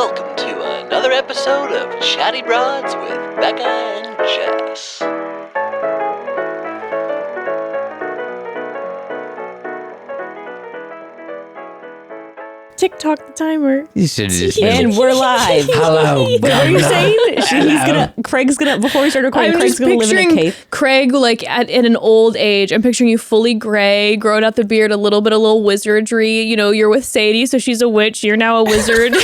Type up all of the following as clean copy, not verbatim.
welcome to another episode of Chatty Broads with Becca and Jess. TikTok the timer. You should just And we're live. Hello, What are you saying? Craig's gonna, before we start recording, Craig's gonna live in a cave. Craig, like at an old age. I'm picturing you fully gray, growing out the beard, a little wizardry. You know, you're with Sadie, so she's a witch. You're now a wizard.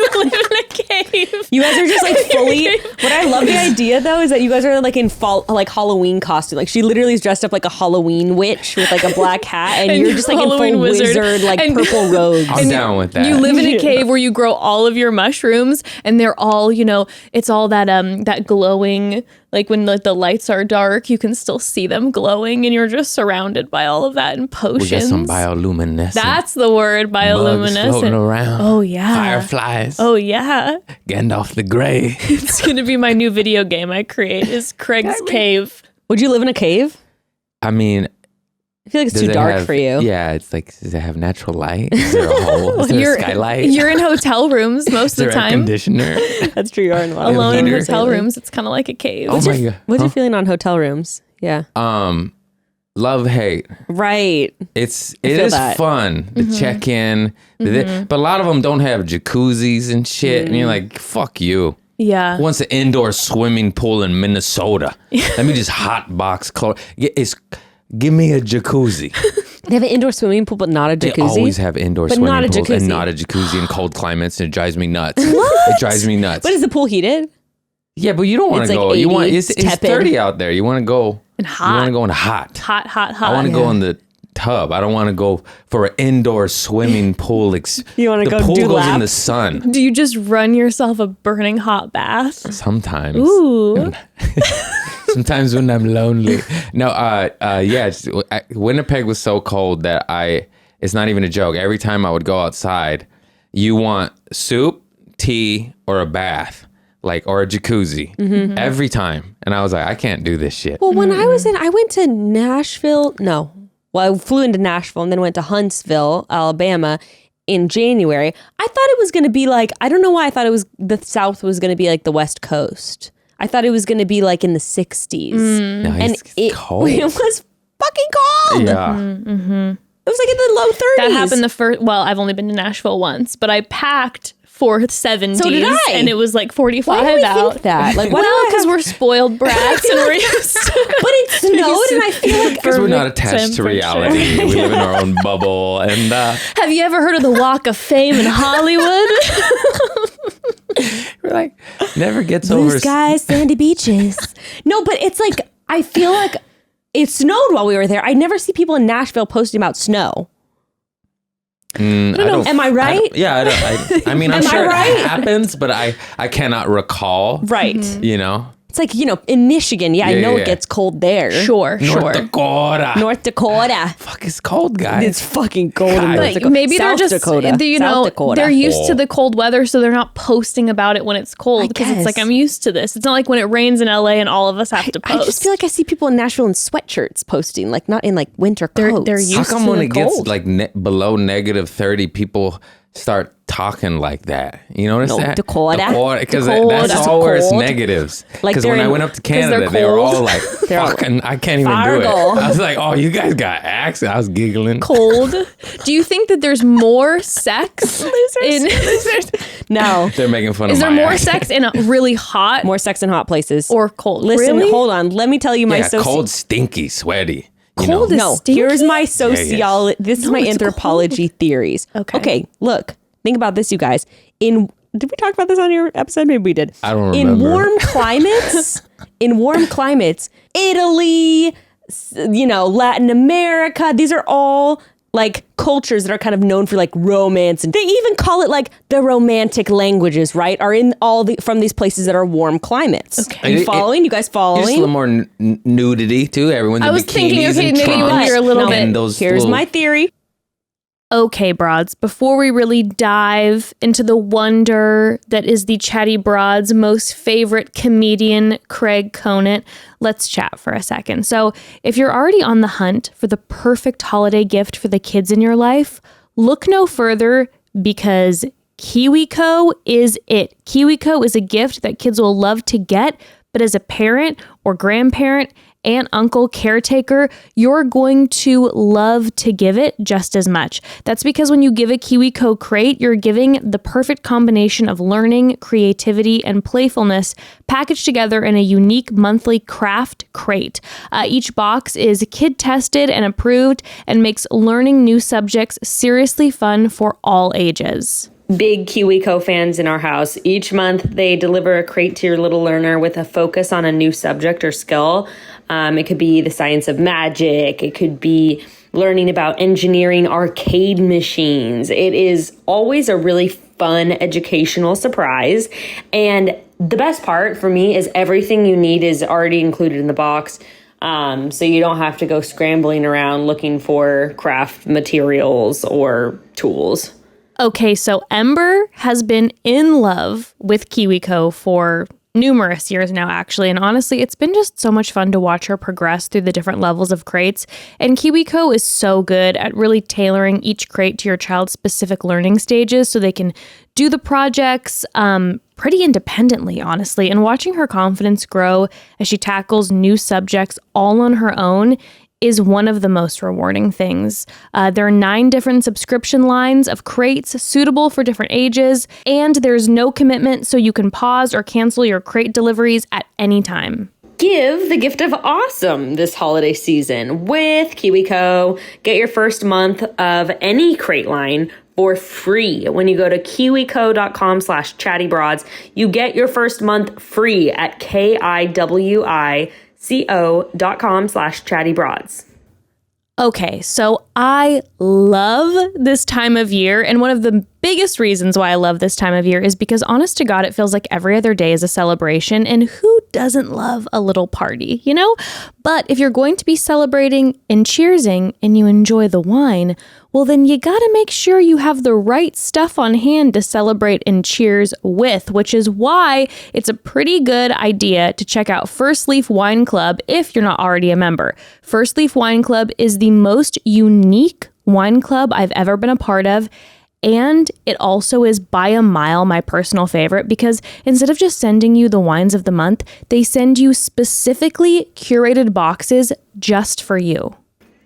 You live in a cave. You guys are just like fully. What I love the idea though is that you guys are like in fall, like Halloween costume. Like she literally is dressed up like a Halloween witch with like a black hat, and you're just like Halloween in full wizard like and purple robes. I'm down with that. You live in a cave where you grow all of your mushrooms, and they're all, you know, it's all that that glowing. Like when the lights are dark, you can still see them glowing, and you're just surrounded by all of that and potions. We got some bioluminescent. That's the word, bugs floating bioluminescent. around. Oh yeah, Fireflies. Oh yeah. Gandalf the Grey. It's gonna be my new video game I create. Is Craig's Cave. Would you live in a cave? I mean, I feel like it's does too it dark have- for you. Yeah, it's like, does it have natural light? Is there a hole? Is there a skylight? You're in hotel rooms most Is of there the a time. conditioner? That's true. You are in one. Alone in heater? hotel rooms, it's kind of like a cave. Oh my God. What's your feeling on hotel rooms? Yeah. Love, hate. Right. It feel is that. fun to check in, but a lot of them don't have jacuzzis and shit, and you're like, fuck you. Yeah. Who wants an indoor swimming pool in Minnesota? Let me just hot box give me a jacuzzi. They have an indoor swimming pool, but not a They jacuzzi. always have indoor But swimming not a pools jacuzzi. and not a jacuzzi in cold climates, and it drives me nuts. What? It drives me nuts. But is the pool heated? Yeah, but you don't want It's to like go. You 80, want it's it's tepid. 30 out there. You want to go And You hot. want to go in hot. Hot. I want to go in the tub. I don't want to go for an indoor swimming pool. You wanna the go pool do goes in the laps? sun. Do you just run yourself a burning hot bath? Sometimes. Ooh. Sometimes when I'm lonely. No, Winnipeg was so cold that it's not even a joke. Every time I would go outside, you want soup, tea, or a bath, or a jacuzzi every time. And I was like, I can't do this shit. Well, when I went to Nashville. No. Well, I flew into Nashville and then went to Huntsville, Alabama in January. I thought it was going to be I don't know why I thought the South was going to be like the West Coast. I thought it was going to be like in the 60s. No, And it's cold. It was fucking cold. Yeah. It was like in the low 30s. That happened I've only been to Nashville once, but I packed for 70s. So did I. And it was like 45 Why do we out. think that? Why do Well, I because have- we're spoiled brats and we're used to But it snowed and I feel like Because we're not perfect attached to temperature. reality. We live in our own bubble. And Have you ever heard of the Walk of Fame in Hollywood? we're like, never gets blue over. skies, sandy beaches. No, but it's I feel like it snowed while we were there. I never see people in Nashville posting about snow. I don't, Am I right? I mean, I'm Am I sure right? it happens, but I cannot recall. Right. You know? It's in Michigan. Yeah, I know yeah. it gets cold there. Sure. North Dakota. North Dakota. Fuck, it's cold, guys. It's fucking cold in God. North But Dakota. maybe they're South just, Dakota. South Dakota. they're used to Oh. the cold weather, so they're not posting about it when it's cold. Because it's like, guess. I'm used to this. It's not like when it rains in LA and all of us have to I post. just feel like I see people in Nashville in sweatshirts posting, not in winter coats. they're used How come to when the it gets cold. below negative 30, people start talking like that? You notice No, that? Dakota. Because Dakota. that's all where it's Cold. negatives. Like Because they're when I in- went up to 'cause they're Canada, they were all cold. like, They're all- fucking, I can't even do it. Fargo. I was like, oh, you guys got accents. I was giggling. Cold. Do you think that there's more sex in? No. They're making fun Is of there my more accent. sex in a really hot More sex in hot places. or cold? Listen, really? hold on. Let me tell you my Yeah, cold, stinky, sweaty. You Cold know? is No, stinky? here's my yes. sociology. This is No, my it's anthropology theories. Okay. Look, think about this, you guys. Did we talk about this on your episode? Maybe we did. I don't In remember. warm climates, Italy, Latin America, these are all cultures that are kind of known for romance, and they even call it the romantic languages, right? Are in from these places that are warm climates. Okay. Are you following? You guys Just a following? little more nudity too. Everyone's in I was bikinis thinking, okay, and maybe trunks we're a little No. bit. and those Here's little- my theory. Okay, broads, before we really dive into the wonder that is the Chatty Broads' most favorite comedian, Craig Conant, let's chat for a second. So, if you're already on the hunt for the perfect holiday gift for the kids in your life, look no further because KiwiCo is it. KiwiCo is a gift that kids will love to get, but as a parent or grandparent, aunt, uncle, caretaker, you're going to love to give it just as much. That's because when you give a KiwiCo crate, you're giving the perfect combination of learning, creativity, and playfulness packaged together in a unique monthly craft crate. Each box is kid tested and approved and makes learning new subjects seriously fun for all ages. Big KiwiCo fans in our house. Each month, they deliver a crate to your little learner with a focus on a new subject or skill. It could be the science of magic. It could be learning about engineering arcade machines. It is always a really fun educational surprise. And the best part for me is everything you need is already included in the box. So you don't have to go scrambling around looking for craft materials or tools. Okay, so Ember has been in love with KiwiCo for numerous years now, actually. And honestly, it's been just so much fun to watch her progress through the different levels of crates. And KiwiCo is so good at really tailoring each crate to your child's specific learning stages so they can do the projects pretty independently, honestly. And watching her confidence grow as she tackles new subjects all on her own is one of the most rewarding things. There are 9 different subscription lines of crates suitable for different ages, and there's no commitment, so you can pause or cancel your crate deliveries at any time. Give the gift of awesome this holiday season with KiwiCo. Get your first month of any crate line for free when you go to kiwico.com/chattybroads. You get your first month free at kiwico.com/chattybroads. Okay, so I love this time of year, and one of the biggest reasons why I love this time of year is because, honest to God, it feels like every other day is a celebration, and who doesn't love a little party, you know? But if you're going to be celebrating and cheersing and you enjoy the wine, well, then you gotta make sure you have the right stuff on hand to celebrate and cheers with, which is why it's a pretty good idea to check out First Leaf Wine Club if you're not already a member. First Leaf Wine Club is the most unique wine club I've ever been a part of. And it also is by a mile my personal favorite because instead of just sending you the wines of the month, they send you specifically curated boxes just for you.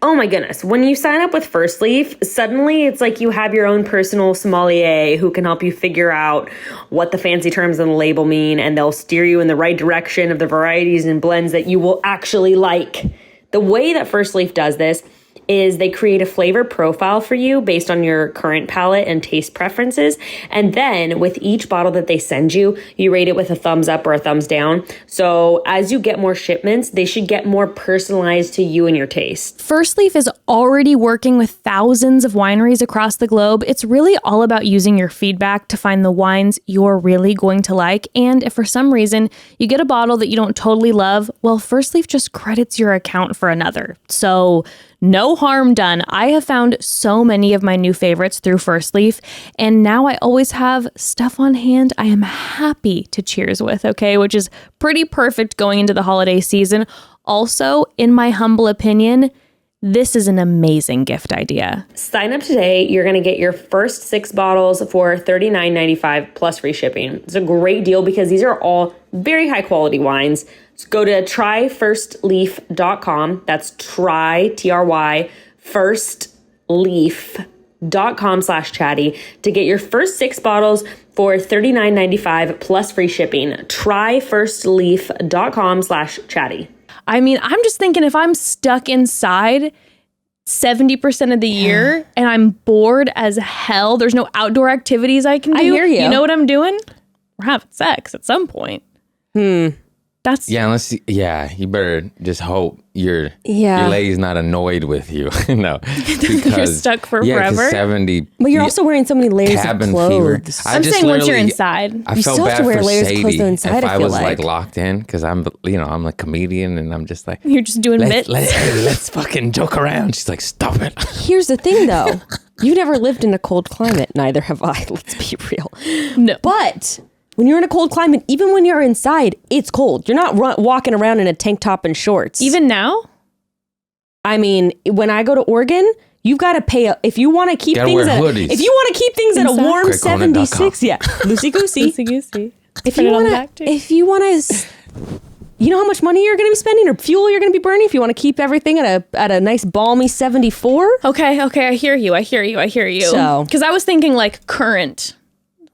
Oh my goodness. When you sign up with First Leaf, suddenly it's like you have your own personal sommelier who can help you figure out what the fancy terms on the label mean, and they'll steer you in the right direction of the varieties and blends that you will actually like. The way that First Leaf does this is they create a flavor profile for you based on your current palate and taste preferences. And then with each bottle that they send you, you rate it with a thumbs up or a thumbs down. So as you get more shipments, they should get more personalized to you and your taste. First Leaf is already working with thousands of wineries across the globe. It's really all about using your feedback to find the wines you're really going to like. And if for some reason you get a bottle that you don't totally love, well, First Leaf just credits your account for another. So no harm done. I have found so many of my new favorites through First Leaf, and now I always have stuff on hand I am happy to cheers with, okay? Which is pretty perfect going into the holiday season. Also, in my humble opinion, this is an amazing gift idea. Sign up today. You're going to get your first 6 bottles for $39.95 plus free shipping. It's a great deal because these are all very high quality wines. So go to tryfirstleaf.com. That's try, firstleaf.com/chatty to get your first 6 bottles for $39.95 plus free shipping. Tryfirstleaf.com/chatty. I mean, I'm just thinking if I'm stuck inside 70% of the year and I'm bored as hell, there's no outdoor activities I can do. I hear you. You know what I'm doing? We're having sex at some point. That's you better just hope your lady's not annoyed with you. No, because you're stuck for forever. 70. But you're also wearing so many layers of cabin clothes. fever. I'm saying once you're inside. I You felt still have bad to wear for layers of clothes Sadie inside, if I I feel was like. locked in because I'm a comedian and I'm just like, You're just doing bits. let's fucking joke around. She's like, stop it. Here's the thing, though. You've never lived in a cold climate. Neither have I. Let's be real. No. But when you're in a cold climate, even when you're inside, it's cold. You're not walking around in a tank top and shorts. Even now? I mean, when I go to Oregon, You've got to pay if you want to keep Gotta things wear at hoodies. if you want to keep things at a warm CraigConant.com. 76. Yeah, loosey goosey. Loosey goosey. If you want to, you know how much money you're going to be spending or fuel you're going to be burning if you want to keep everything at a nice balmy 74. Okay, I hear you. So- because I was thinking like current,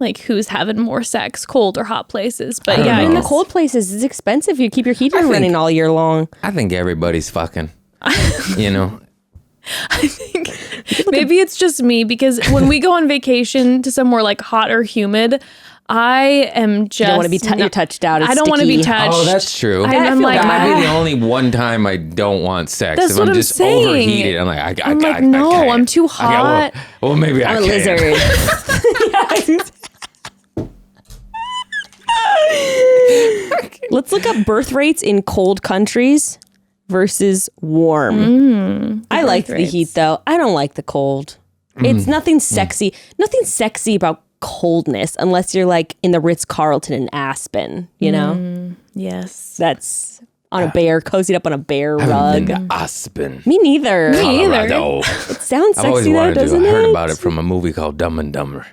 like who's having more sex, cold or hot places. But don't yeah, know. In the cold places, it's expensive. You keep your heater think- running all year long. I think everybody's fucking. You know, maybe it's just me because when we go on vacation to somewhere like hot or humid, I am just You don't want to be you're touched out. It's I don't want to be sticky. touched. oh, that's true. I'm like, that might be the only one time I don't want sex. That's if what I'm I'm just saying. overheated, I'm like, I I'm like, I no, can't. I'm too I hot. can't. Well, maybe I I'm a can. lizard. Let's look up birth rates in cold countries versus warm. I like the rates. heat though. I don't like the cold. It's nothing sexy. Nothing sexy about coldness unless you're like in the Ritz-Carlton in Aspen, you know? Yes. That's on a bear, cozied up on a bear I've rug. been to Aspen, Me neither. Colorado. It sounds I've always sexy though, wanted to. doesn't I it? heard about it from a movie called Dumb and Dumber.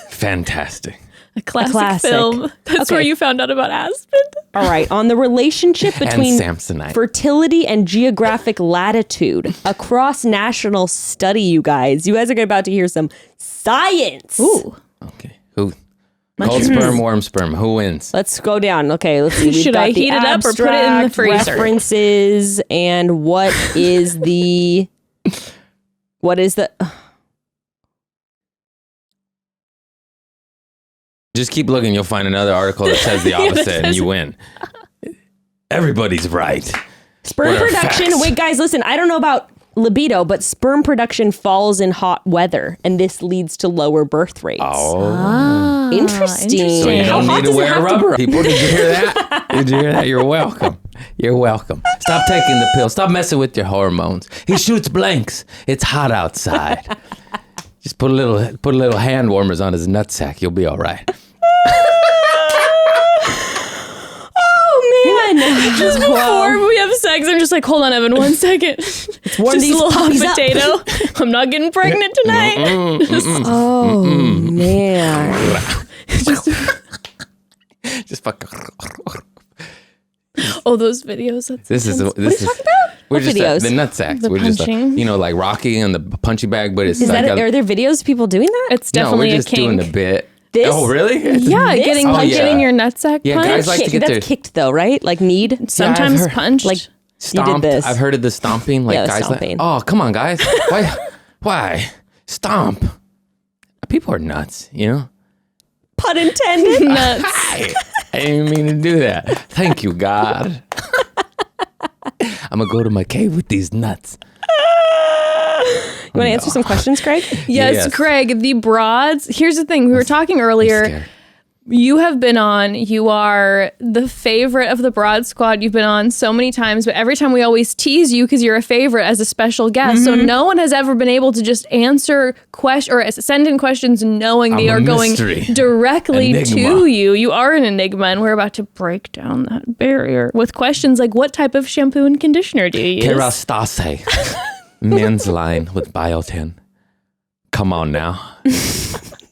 Fantastic. A classic, classic. film. That's Okay. where you found out about Aspen. All right, on the relationship between Samsonite. fertility and geographic latitude, a cross-national study, you guys. You guys are about to hear some science. Ooh. Okay. Who? Cold sperm, warm sperm. Who wins? Let's go down. Okay, let's see. We've Should got I the heat it up or put it in the abstract, freezer? references, and what is the... Just keep looking. You'll find another article that says the opposite, and you win. Everybody's right. Sperm What are production. facts? Wait, guys, listen. I don't know about libido, but sperm production falls in hot weather, and this leads to lower birth rates. Oh. Interesting. So you How don't hot need to does it wear have rubber. be? People, did you hear that? Did you hear that? You're welcome. You're welcome. Stop taking the pill. Stop messing with your hormones. He shoots blanks. It's hot outside. Just put a little hand warmers on his nutsack. You'll be all right. Oh man! Just before we have sex, I'm just like, hold on, Evan, 1 second. warm Just these a little hot puppies up. potato. I'm not getting pregnant tonight. Oh man! Just fuck. Oh, those videos. That's This is intense. this is. We're What just videos? the nutsacks. The We're just punching. like Rocky and the punching bag, but it's Is like that are there videos of people doing that? It's definitely no, we're just a kink. doing the bit. This? Oh, really? Yeah, This? getting Oh, yeah. getting your nutsack Yeah, punched. guys like to get That's their kicked though, right? Like kneed. Sometimes heard- punched. Like stomped. this. I've heard of the stomping. Like Yeah, the guys stomping. like, oh, come on, guys. Why stomp? People are nuts, you know. Pun intended. nuts. I didn't mean to do that. Thank you, God. I'm gonna go to my cave with these nuts. You want to answer some questions, Craig? Yes, Yes. Craig, the broads. Here's the thing. We were talking earlier. Scared. You have been on. You are the favorite of the Broad Squad. You've been on so many times, but every time we always tease you because you're a favorite as a special guest. So no one has ever been able to just answer or send in questions knowing they I'm are a going mystery. directly Enigma. to you. You are an enigma, and we're about to break down that barrier with questions like, what type of shampoo and conditioner do you use? Kerastase. Men's line with biotin. Come on now.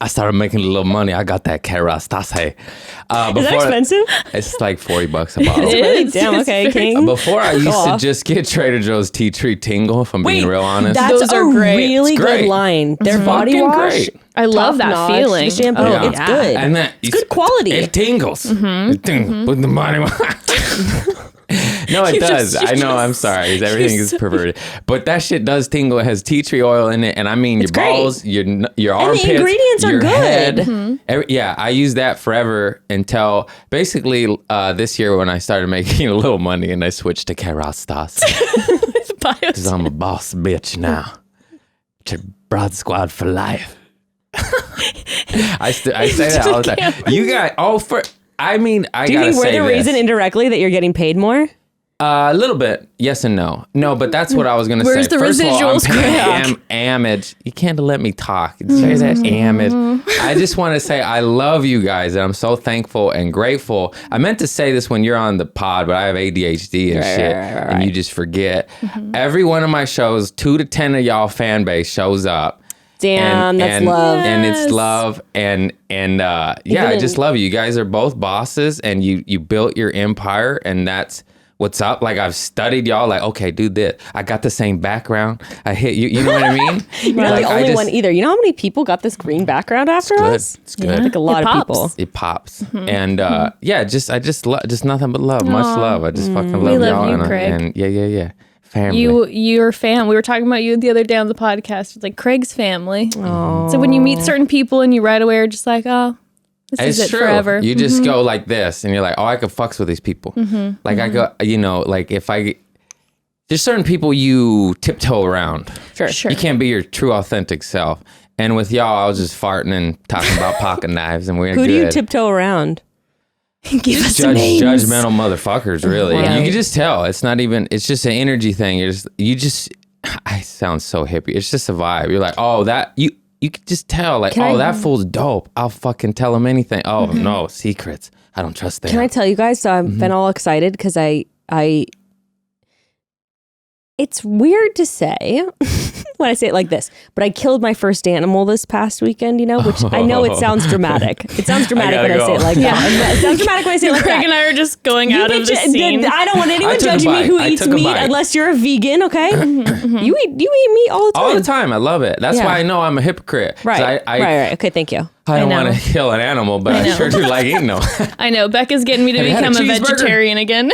I started making a little money. I got that Kerastase. Is that expensive? It's like $40 a bottle. It Really? is. Damn. It's Okay, very- King. Before I used to off. just get Trader Joe's tea tree tingle, if I'm being real honest. That's Those a are great. really It's good great. line. Their body fucking wash. great. I love that top-notch. feeling. The shampoo, Oh, it's yeah. good. And that It's good quality. It tingles. It tingles. Put the body. No, it You does. just- I know. I'm sorry. Everything is perverted, but that shit does tingle. It has tea tree oil in it, and I mean your great. balls, your armpits, ingredients are your good. head. Yeah, I used that forever until basically this year when I started making a little money and I switched to Kerastase because I'm a boss bitch now. To Broad Squad for life. I say that all the time. You got I Do you gotta think we're say the this. reason indirectly that you're getting paid more? A little bit, yes and no. No, but that's what I was gonna Where's say. the First of all, I'm residuals, paying homage. You can't let me talk. It's homage. I just want to say I love you guys, and I'm so thankful and grateful. I meant to say this when you're on the pod, but I have ADHD and shit, and you just forget. Every one of my shows, 2 to 10 of y'all fan base shows up. Damn, that's love. And it's love. And I just love you. You guys are both bosses, and you built your empire, and that's what's up. Like, I've studied y'all. Like, okay, do this. I got the same background. I hit you. You know what I mean? You're not the only one either. You know how many people got this green background after us? It's good. Like a lot of people. It pops. And just nothing but love. Much love. I just fucking love love y'all. you, Craig. And yeah. Family. You're a fan. We were talking about you the other day on the podcast. It's like Craig's family. So when you meet certain people and you right away are just like, oh, this is it forever. You just go like this, and you're like, oh, I could fucks with these people. Like I go, like if there's certain people you tiptoe around. Sure. You can't be your true authentic self. And with y'all, I was just farting and talking about pocket knives, and we're Who good. do you tiptoe around? Give us some names. Judgmental motherfuckers, really. Wow. You can just tell. It's not even, it's just an energy thing. I sound so hippie. It's just a vibe. You're like, oh, that, you can just tell, like, that fool's dope. I'll fucking tell him anything. Oh, no, secrets. I don't trust them. Can I tell you guys? So I've been all excited because it's weird to say when I say it like this, but I killed my first animal this past weekend, which I know it sounds dramatic. It sounds dramatic when I say it like that. It sounds dramatic when I say it like Craig that. and I are just going out of the scene. I don't want anyone judging me who eats meat unless you're a vegan, okay? You eat meat all the time. All the time. I love it. That's why I know I'm a hypocrite. Right. Right. Okay, thank you. I don't want to kill an animal, but I sure do like eating them. I know. Becca's getting me to become a vegetarian again.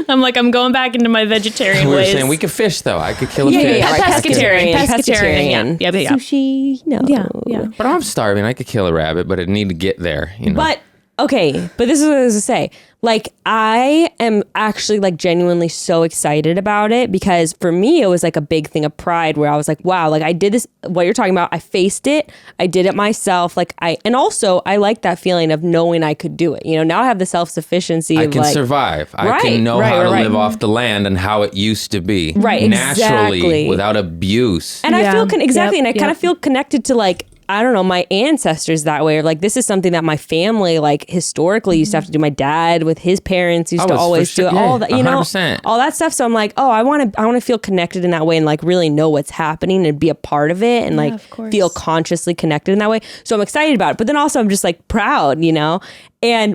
I'm like, I'm going back into my vegetarian We were ways. saying we could fish, though. I could kill a fish. Yeah, pescatarian. Yeah. Sushi, no. Yeah. But I'm starving. I could kill a rabbit, but it need to get there, But, okay, but this is what I was going to say. Like, I am actually like genuinely so excited about it because for me, it was like a big thing of pride where I was like, wow, like I did this, what you're talking about, I faced it, I did it myself. And also I like that feeling of knowing I could do it. Now I have the self-sufficiency I of can like, survive. I can know how to live off the land and how it used to be. Right, naturally, exactly. without abuse. And I feel, and I kind of feel connected to like, I don't know, my ancestors that way. Or like, this is something that my family, like, historically used to have to do. My dad with his parents used to always do it. All that, 100%. All that stuff. So I'm like, oh, I want to feel connected in that way and like really know what's happening and be a part of it and like feel consciously connected in that way. So I'm excited about it. But then also I'm just like proud,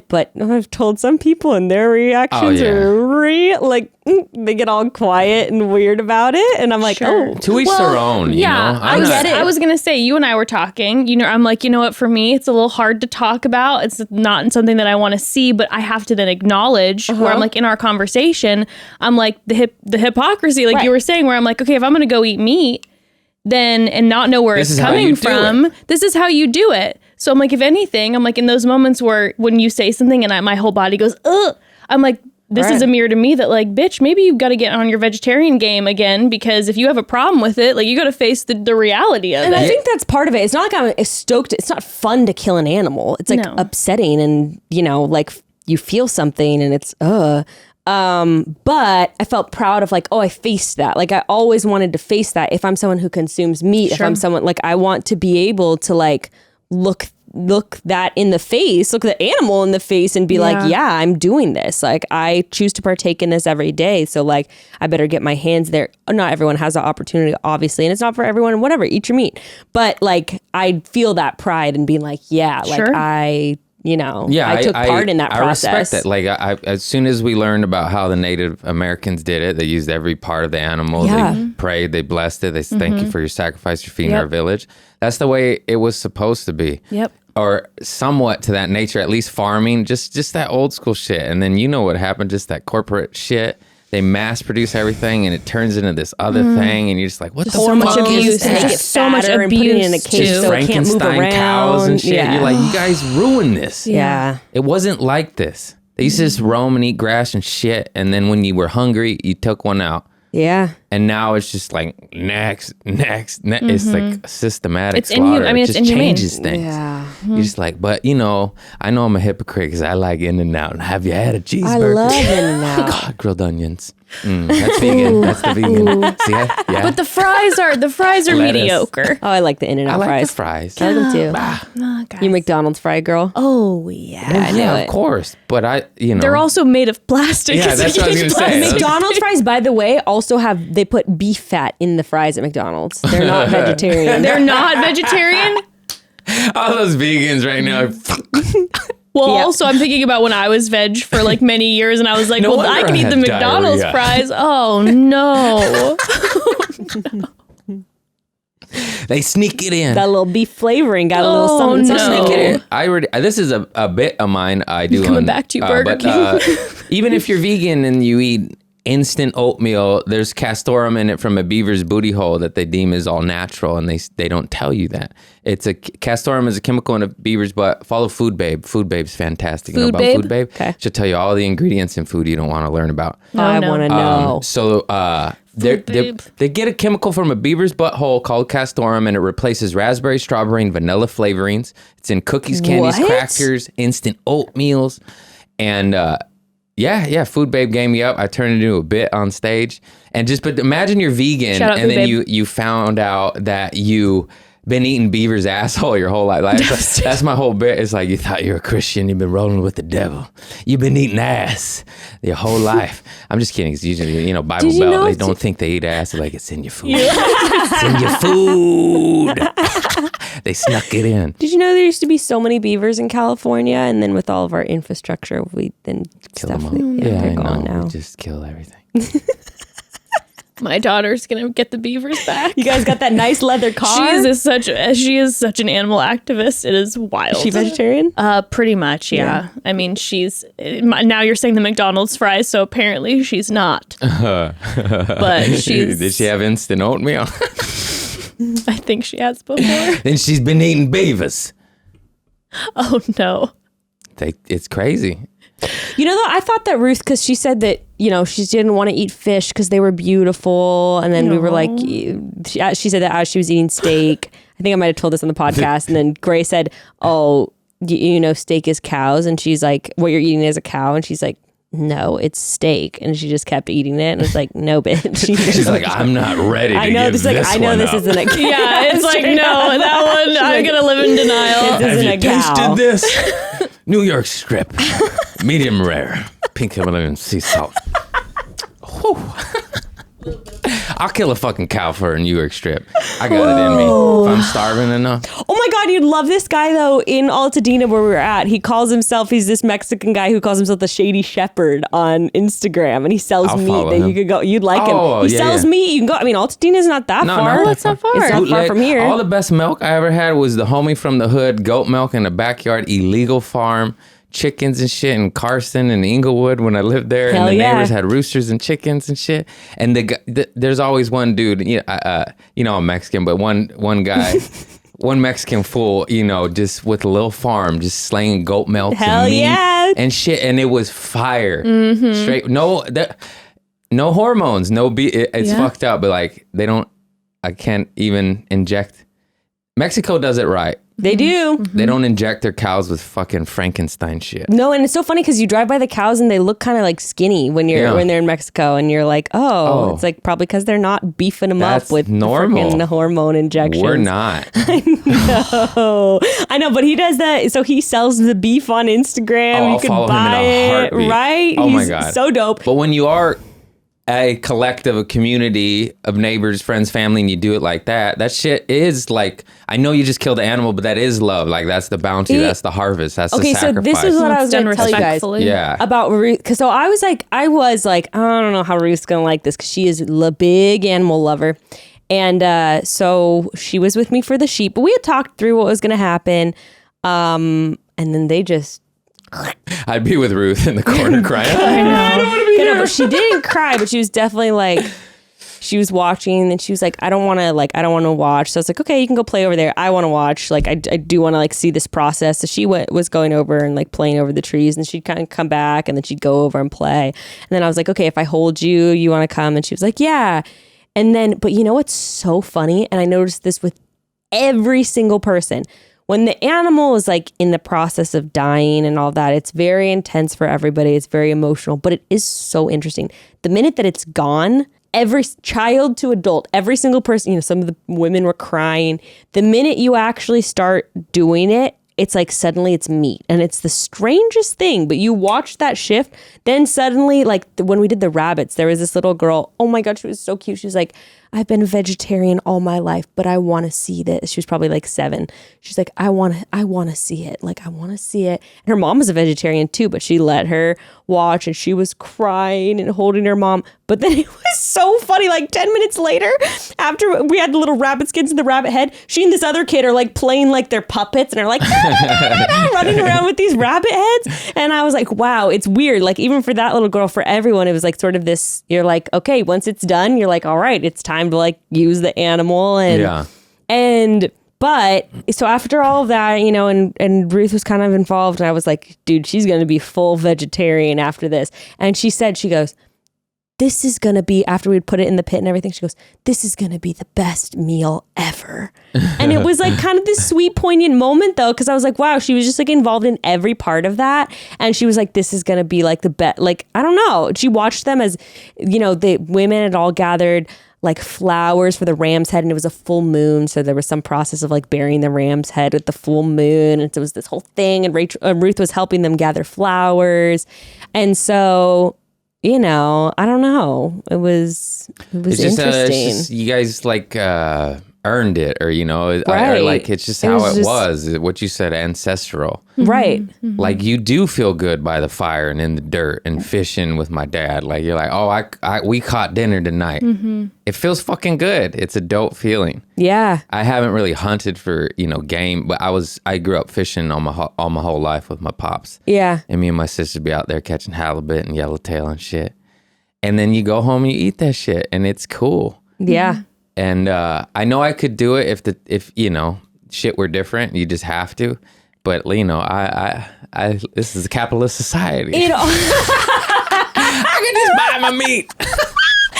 but I've told some people and their reactions are like, they get all quiet and weird about it. And I'm like, to each their own, you know? I get it. I was going to say, you and I were talking, I'm like, you know what, for me, it's a little hard to talk about. It's not something that I want to see, but I have to then acknowledge where I'm like in our conversation, I'm like the hypocrisy, like you were saying, where I'm like, okay, if I'm going to go eat meat, then and not know where it's coming from, this is how you do it. So I'm like, if anything, I'm like in those moments where when you say something and my whole body goes, ugh, I'm like, this is a mirror to me that like, bitch, maybe you've got to get on your vegetarian game again, because if you have a problem with it, like you got to face the reality of it. And I think that's part of it. It's not like I'm stoked. It's not fun to kill an animal. It's like upsetting and, like you feel something and it's, but I felt proud of like, oh, I faced that. Like I always wanted to face that. If I'm someone who consumes meat, if I'm someone like, I want to be able to like look that in the face, look the animal in the face and be like, yeah, I'm doing this. Like I choose to partake in this every day. So like, I better get my hands there. Not everyone has the opportunity, obviously. And it's not for everyone, whatever, eat your meat. But like, I feel that pride and being like, I took part in that process. I respect that. Like, as soon as we learned about how the Native Americans did it, they used every part of the animal. They prayed, they blessed it. They said, thank you for your sacrifice, you're feeding our village. That's the way it was supposed to be. Yep. Or somewhat to that nature, at least farming, just that old school shit. And then you know what happened, just that corporate shit. They mass produce everything and it turns into this other thing. And you're just like, what the fuck is that? So much abuse and putting it in a cage so it can't move around. Cows and shit. Yeah. You're like, you guys ruined this. Yeah. It wasn't like this. They used to just roam and eat grass and shit. And then when you were hungry, you took one out. Yeah. And now it's just like next. It's like systematic it's slaughter. It's it just inhumane. changes things. Yeah. You're just like, but I know I'm a hypocrite because I like In-N-Out. Have you had a cheeseburger? I love In-N-Out. God, grilled onions. That's vegan. That's the vegan. See, yeah. But the fries are Lettuce. mediocre. Oh, I like the In-N-Out I like fries. the fries. I like them too. Oh, guys. You McDonald's fry girl? Oh yeah. I knew Yeah, it. of course. But They're also made of plastic. Yeah, that's what I was gonna say. McDonald's fries, by the way, also they put beef fat in the fries at McDonald's. They're not vegetarian. They're not vegetarian. all those vegans right now. Well, Yep. also I'm thinking about when I was veg for like many years, and I was like, No well, I wonder can I eat the had McDonald's diarrhea. fries. Oh no. They sneak it in. That little beef flavoring got a little Oh, something. no. something. Sneak it in. I already. This is a bit of mine. I do. Coming on, back to you, Burger King. Even if you're vegan and you eat instant oatmeal, there's castoreum in it from a beaver's booty hole that they deem is all natural, and they don't tell you that. Castoreum is a chemical in a beaver's butt. Follow Food Babe. Food Babe's fantastic. You know Food about Babe? Food Babe? Okay. She'll tell you all the ingredients in food you don't want to learn about. I no. want to know. Babe. They get a chemical from a beaver's butthole called castoreum, and it replaces raspberry, strawberry, and vanilla flavorings. It's in cookies, candies, What? crackers, instant oatmeals, and Food Babe gave me up. I turned it into a bit on stage, but imagine you're vegan, Shout out and Food then Babe. you found out that you been eating beaver's asshole your whole life. Like, that's my whole bit. It's like you thought you were a Christian. You've been rolling with the devil. You've been eating ass your whole life. I'm just kidding. It's usually, Bible Did you Belt. know They it's- don't think they eat ass. They're like, it's in your food. It's in your food. They snuck it in. Did you know there used to be so many beavers in California, and then with all of our infrastructure, we then Kill stuff. them all. Yeah, I they're gone know. now. We just kill everything. My daughter's gonna get the beavers back. You guys got that nice leather car. She is such an animal activist. It is wild. Is she vegetarian? Pretty much, yeah. I mean, now you're saying the McDonald's fries, so apparently she's not. But she's. Did she have instant oatmeal? I think she has before. Then she's been eating beavers. Oh no. It's crazy. You know, though, I thought that Ruth, because she said that, she didn't want to eat fish because they were beautiful. And then we were like, she said that as she was eating steak. I think I might have told this on the podcast. And then Gray said, oh, steak is cows. And she's like, what you're eating is a cow. And she's like, no, it's steak. And she just kept eating it. And it's like, no, bitch. She's like, I'm not ready to I know give this. this I know one this up. isn't a cow. Yeah, it's like, no, that one, I'm going to live in denial. This isn't a cow. this? New York strip, medium rare, pink Himalayan sea salt. Whew. I'll kill a fucking cow for a New York strip. I got it in me. If I'm starving enough. Oh my God, you'd love this guy though in Altadena where we were at. He's this Mexican guy who calls himself the Shady Shepherd on Instagram, and he sells I'll meat follow that him. you could go. You'd like Oh, him. He yeah, sells yeah. meat. You can go. I mean, Altadena's not that No, far. not that it's not far. It's not far Bootleg. from here. All the best milk I ever had was the homie from the hood, goat milk in the backyard, illegal farm, chickens and shit in Carson and Inglewood when I lived there. Hell and the yeah. neighbors had roosters and chickens and shit. And there's always one dude, I'm Mexican, but one guy, one Mexican fool, just with a little farm, just slaying goat milk Hell and meat yeah. and shit. And it was fire. Mm-hmm. Straight, no hormones, it's Yeah. fucked up, but like I can't even inject. Mexico does it right. They do. They don't inject their cows with fucking Frankenstein shit. No, and it's so funny because you drive by the cows and they look kind of like skinny when they're in Mexico, and you're like, oh. It's like probably because they're not beefing them That's up with normal. freaking hormone injections. We're not. Oh, I know, but he does that. So he sells the beef on Instagram. Oh, you I'll can follow him in buy a it, heartbeat. right? Oh my He's God. so dope. But when you are a collective, a community of neighbors, friends, family, and you do it like that shit is like, I know you just killed the animal, but that is love. Like, that's the bounty, that's the harvest, that's the Okay, so sacrifice. this is what I was It's done going to tell you guys respectfully. Yeah. about Ruth. Because so I was like, I don't know how Ruth's going to like this because she is a big animal lover. And so she was with me for the sheep, but we had talked through what was going to happen. And then they just I'd be with Ruth in the corner crying. I know. but she didn't cry, but she was definitely like, she was watching and she was like, I don't want to watch. So I was like, okay, you can go play over there. I want to watch. Like, I do want to like see this process. So she was going over and like playing over the trees, and she'd kind of come back and then she'd go over and play. And then I was like, okay, if I hold you, you want to come? And she was like, yeah. And then, but you know what's so funny? And I noticed this with every single person. when the animal is like in the process of dying and all that, it's very intense for everybody. It's very emotional, but it is so interesting. The minute that it's gone, every child to adult, every single person, you know, some of the women were crying. The minute you actually start doing it, it's like suddenly it's meat, and it's the strangest thing. But you watch that shift, then suddenly, like when we did the rabbits, there was this little girl. Oh my God, she was so cute. She was like, I've been a vegetarian all my life, but I want to see this. She was probably like 7. She's like, I want to see it. Like, I want to see it. And her mom was a vegetarian too, but she let her watch, and she was crying and holding her mom. But then it was so funny. Like 10 minutes later, after we had the little rabbit skins and the rabbit head, she and this other kid are like playing like they're puppets, and are like running around with these rabbit heads. And I was like, wow, it's weird. Like even for that little girl, for everyone, it was like sort of this, you're like, okay, once it's done, you're like, all right, it's time to like use the animal. But so after all of that, you know, and Ruth was kind of involved, and I was like, dude, she's going to be full vegetarian after this. And she said, she goes, this is going to be, after we'd put it in the pit and everything, she goes, this is going to be the best meal ever. And it was like kind of this sweet, poignant moment though, because I was like, wow, she was just like involved in every part of that. And she was like, this is going to be like the best, like, I don't know. She watched them as, you know, the women had all gathered like flowers for the ram's head, and it was a full moon, so there was some process of like burying the ram's head with the full moon, and so it was this whole thing, and Ruth was helping them gather flowers. And so, you know, I don't know, it was interesting. It's just, you guys like earned it, or you know, right. Or like it's just how it was what you said, ancestral, right? Mm-hmm. Like you do feel good by the fire and in the dirt and fishing with my dad. Like you're like, oh, we caught dinner tonight. Mm-hmm. It feels fucking good. It's a dope feeling. Yeah, I haven't really hunted for, you know, game, but I grew up fishing all my whole life with my pops. Yeah, and me and my sister be out there catching halibut and yellowtail and shit. And then you go home and you eat that shit, and it's cool. yeah. And I know I could do it if you know shit were different. You just have to. But you know, I this is a capitalist society. I can just buy my meat.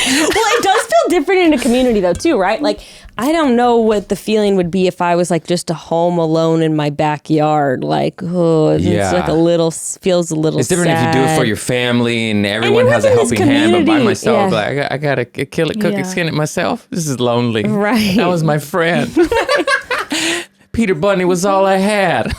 Well, it does feel different in a community though too, right? Like I don't know what the feeling would be if I was like just a home alone in my backyard. Like, oh, it's like feels a little. It's different sad. if you do it for your family and everyone has a helping hand. But by myself, like I gotta kill it, cook it, skin it myself. This is lonely. Right. That was my friend. Peter Bunny was all I had.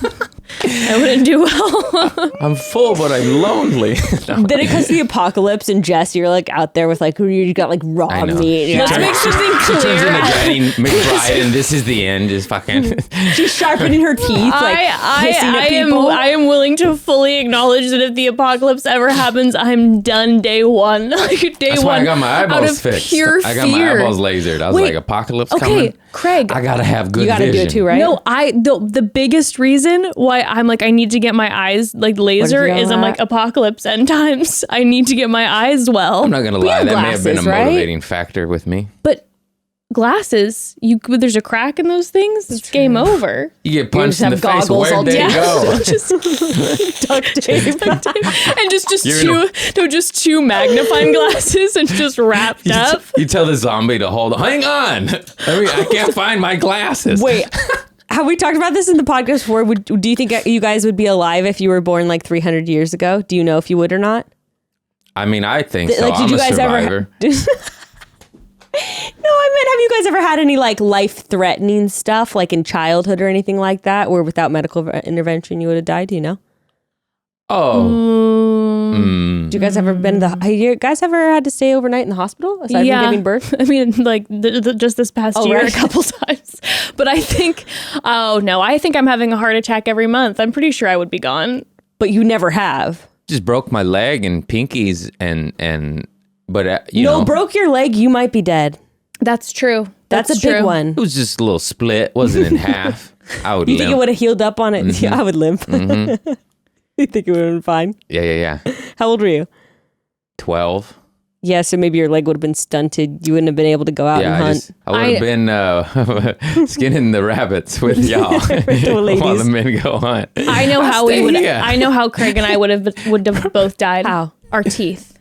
I wouldn't do well. I'm full, but I'm lonely. Then it comes to the apocalypse, and Jess, you're like out there with like you got like raw meat. Let's make something clear. She turns into Granny McBride, and this is the end. Just fucking. She's sharpening her teeth. Like I am willing to fully acknowledge that if the apocalypse ever happens, I'm done day one. Like day That's one. why I got my eyeballs out of fixed. Pure I got my fear. eyeballs lasered. I was like, apocalypse coming. Craig. I gotta have good you gotta vision. do it too, right? No, the biggest reason why I'm like I need to get my eyes like laser is I'm like apocalypse end times. I need to get my eyes well. I'm not gonna lie, that may have been a motivating factor with me. But glasses, there's a crack in those things, it's game over. You get punched in the face. Where'd they go? Just duct tape. And just two magnifying glasses and just wrapped up. You tell the zombie to hold on. Hang on. I can't find my glasses. Wait. Have we talked about this in the podcast before? Do you think you guys would be alive if you were born like 300 years ago? Do you know if you would or not? I mean, I think so. Like, I'm a survivor. No, I meant, have you guys ever had any like life-threatening stuff like in childhood or anything like that where without medical intervention you would have died? Do you know? Oh. Do you guys ever have you guys ever had to stay overnight in the hospital aside from giving birth? I mean, like just this past year a couple times. But I think, I think I'm having a heart attack every month. I'm pretty sure I would be gone. But you never have. Just broke my leg and pinkies but you know. Broke your leg, you might be dead. That's true. That's a big one. It was just a little split. Wasn't in half. I would limp. Think it would have healed up on it? Mm-hmm. Yeah, I would limp. Mm-hmm. You think it would have been fine? Yeah. How old were you? 12. Yeah, so maybe your leg would have been stunted. You wouldn't have been able to go out and hunt. I would have been skinning the rabbits with y'all while the men go hunt. I know how we would. I know how Craig and I would have both died. How? Our teeth.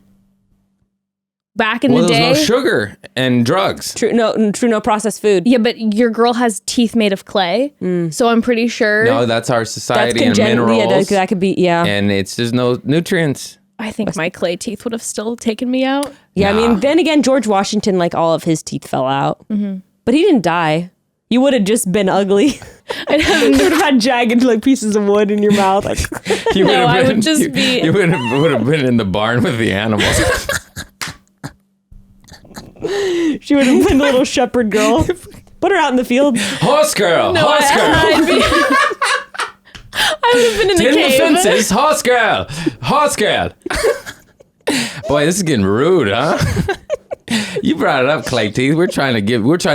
back in the day. There's no sugar and drugs. True, no processed food. Yeah, but your girl has teeth made of clay. So I'm pretty sure. No, that's our society and congenital. minerals. Yeah, that could be, yeah. And there's no nutrients. I think my clay teeth would have still taken me out. Yeah, Nah. I mean, then again, George Washington, like all of his teeth fell out. But he didn't die. You would have just been ugly. You would have had jagged like pieces of wood in your mouth. Like, You No, would have I been- would just be- You would have been in the barn with the animals. she would have been a little shepherd girl. Put her out in the field. Horse girl. Horse girl. I would have been in the In the cave. fences. Horse girl. Horse girl. Boy, this is getting rude, huh? You brought it up, Clay Teeth. We're trying to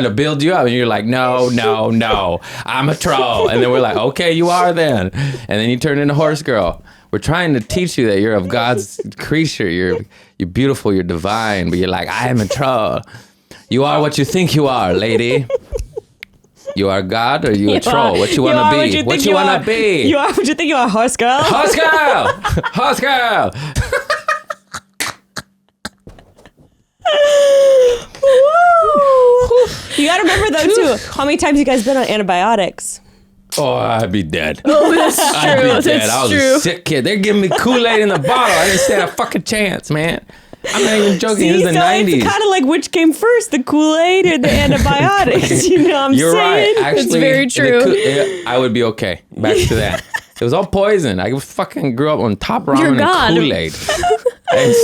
build you up, and you're like, no, I'm a troll. And then we're like, okay, you are then. And then you turn into horse girl. We're trying to teach you that you're of God's creature. You're beautiful, you're divine, but you're like, I am a troll. You are what you think you are, lady. You are God or you a troll? What you want to be? What you want to be? You are what you think you are, horse girl. Horse girl. Horse girl. You gotta remember though too, how many times you guys been on antibiotics? Oh, I'd be dead. Oh, that's I'd true. be dead. That's I was true. a sick kid. They're giving me Kool-Aid in the bottle. I didn't stand a fucking chance, man. I'm not even joking. It was the 90s. It's kind of like which came first, the Kool-Aid or the antibiotics. You know what I'm You're saying? right. Actually, It's very true. Yeah, I would be okay. Back to that. It was all poison. I fucking grew up on top ramen God. and Kool-Aid. I didn't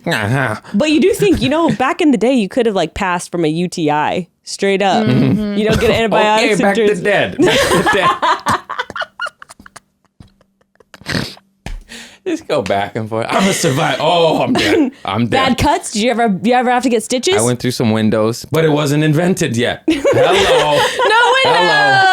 stand. But you do think, back in the day, you could have like passed from a UTI straight up. You don't get antibiotics. Okay, back to and dead. Back to dead. Just go back and forth. I'm gonna survive. Oh, I'm dead. I'm dead. Bad cuts? Did you ever have to get stitches? I went through some windows, but it wasn't invented yet. Hello. No windows. Hello.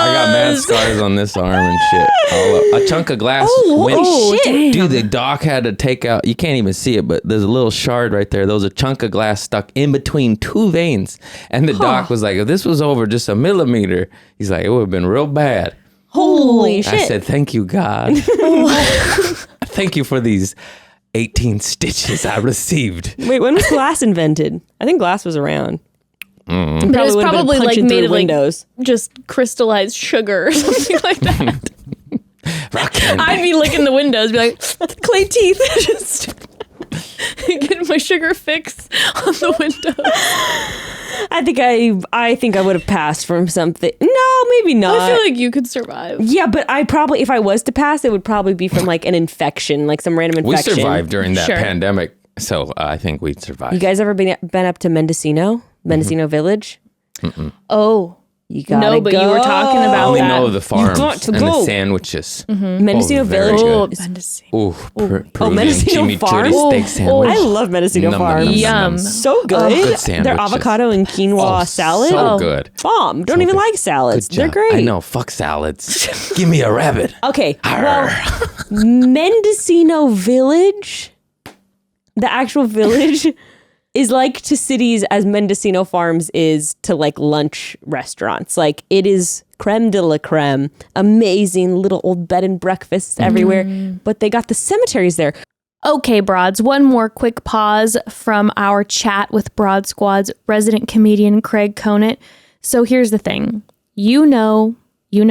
I got mad scars on this arm and shit. All up. A chunk of glass went. oh, shit. Dude, the doc had to take out. You can't even see it, but there's a little shard right there. There was a chunk of glass stuck in between two veins, and the doc was like, "If this was over just a millimeter," he's like, "It would have been real bad." Holy shit. I said, "Thank you, God. Thank you for these 18 stitches I received." Wait, when was glass invented? I think glass was around. But it was would've been probably like punching made through of like windows. just crystallized sugar or something like that. Rock candy. I'd be licking the windows, be like, clay teeth, just getting my sugar fix on the windows. I think I would have passed from something. No, maybe not. I feel like you could survive. Yeah, but I probably, if I was to pass, it would probably be from like an infection, like some random We infection. survived during that Sure. pandemic, so I think we'd survive. You guys ever been up to Mendocino Village? Oh, You gotta no, but go. you were talking I about only that. know of the farms got to and go. the sandwiches. Mendocino very Village. Oh, good. Mendocino. Ooh, Peruvian Mendocino chimichurri Farms? steak sandwich. I love Mendocino Nom, nom, nom, Farms. nom, Yum. nom. So good. Good Their sandwiches. avocado and quinoa salad. So good. Bomb. Don't even like salads. Good They're job. great. I know. Fuck salads. Give me a rabbit. Okay. Arr. Well, Mendocino Village, the actual village, is like to cities as Mendocino Farms is to like lunch restaurants. Like it is creme de la creme. Amazing little old bed and breakfasts everywhere. But they got the cemeteries there. Okay, Broads, one more quick pause from our chat with Broad Squad's resident comedian, Craig Conant. So here's the thing. You know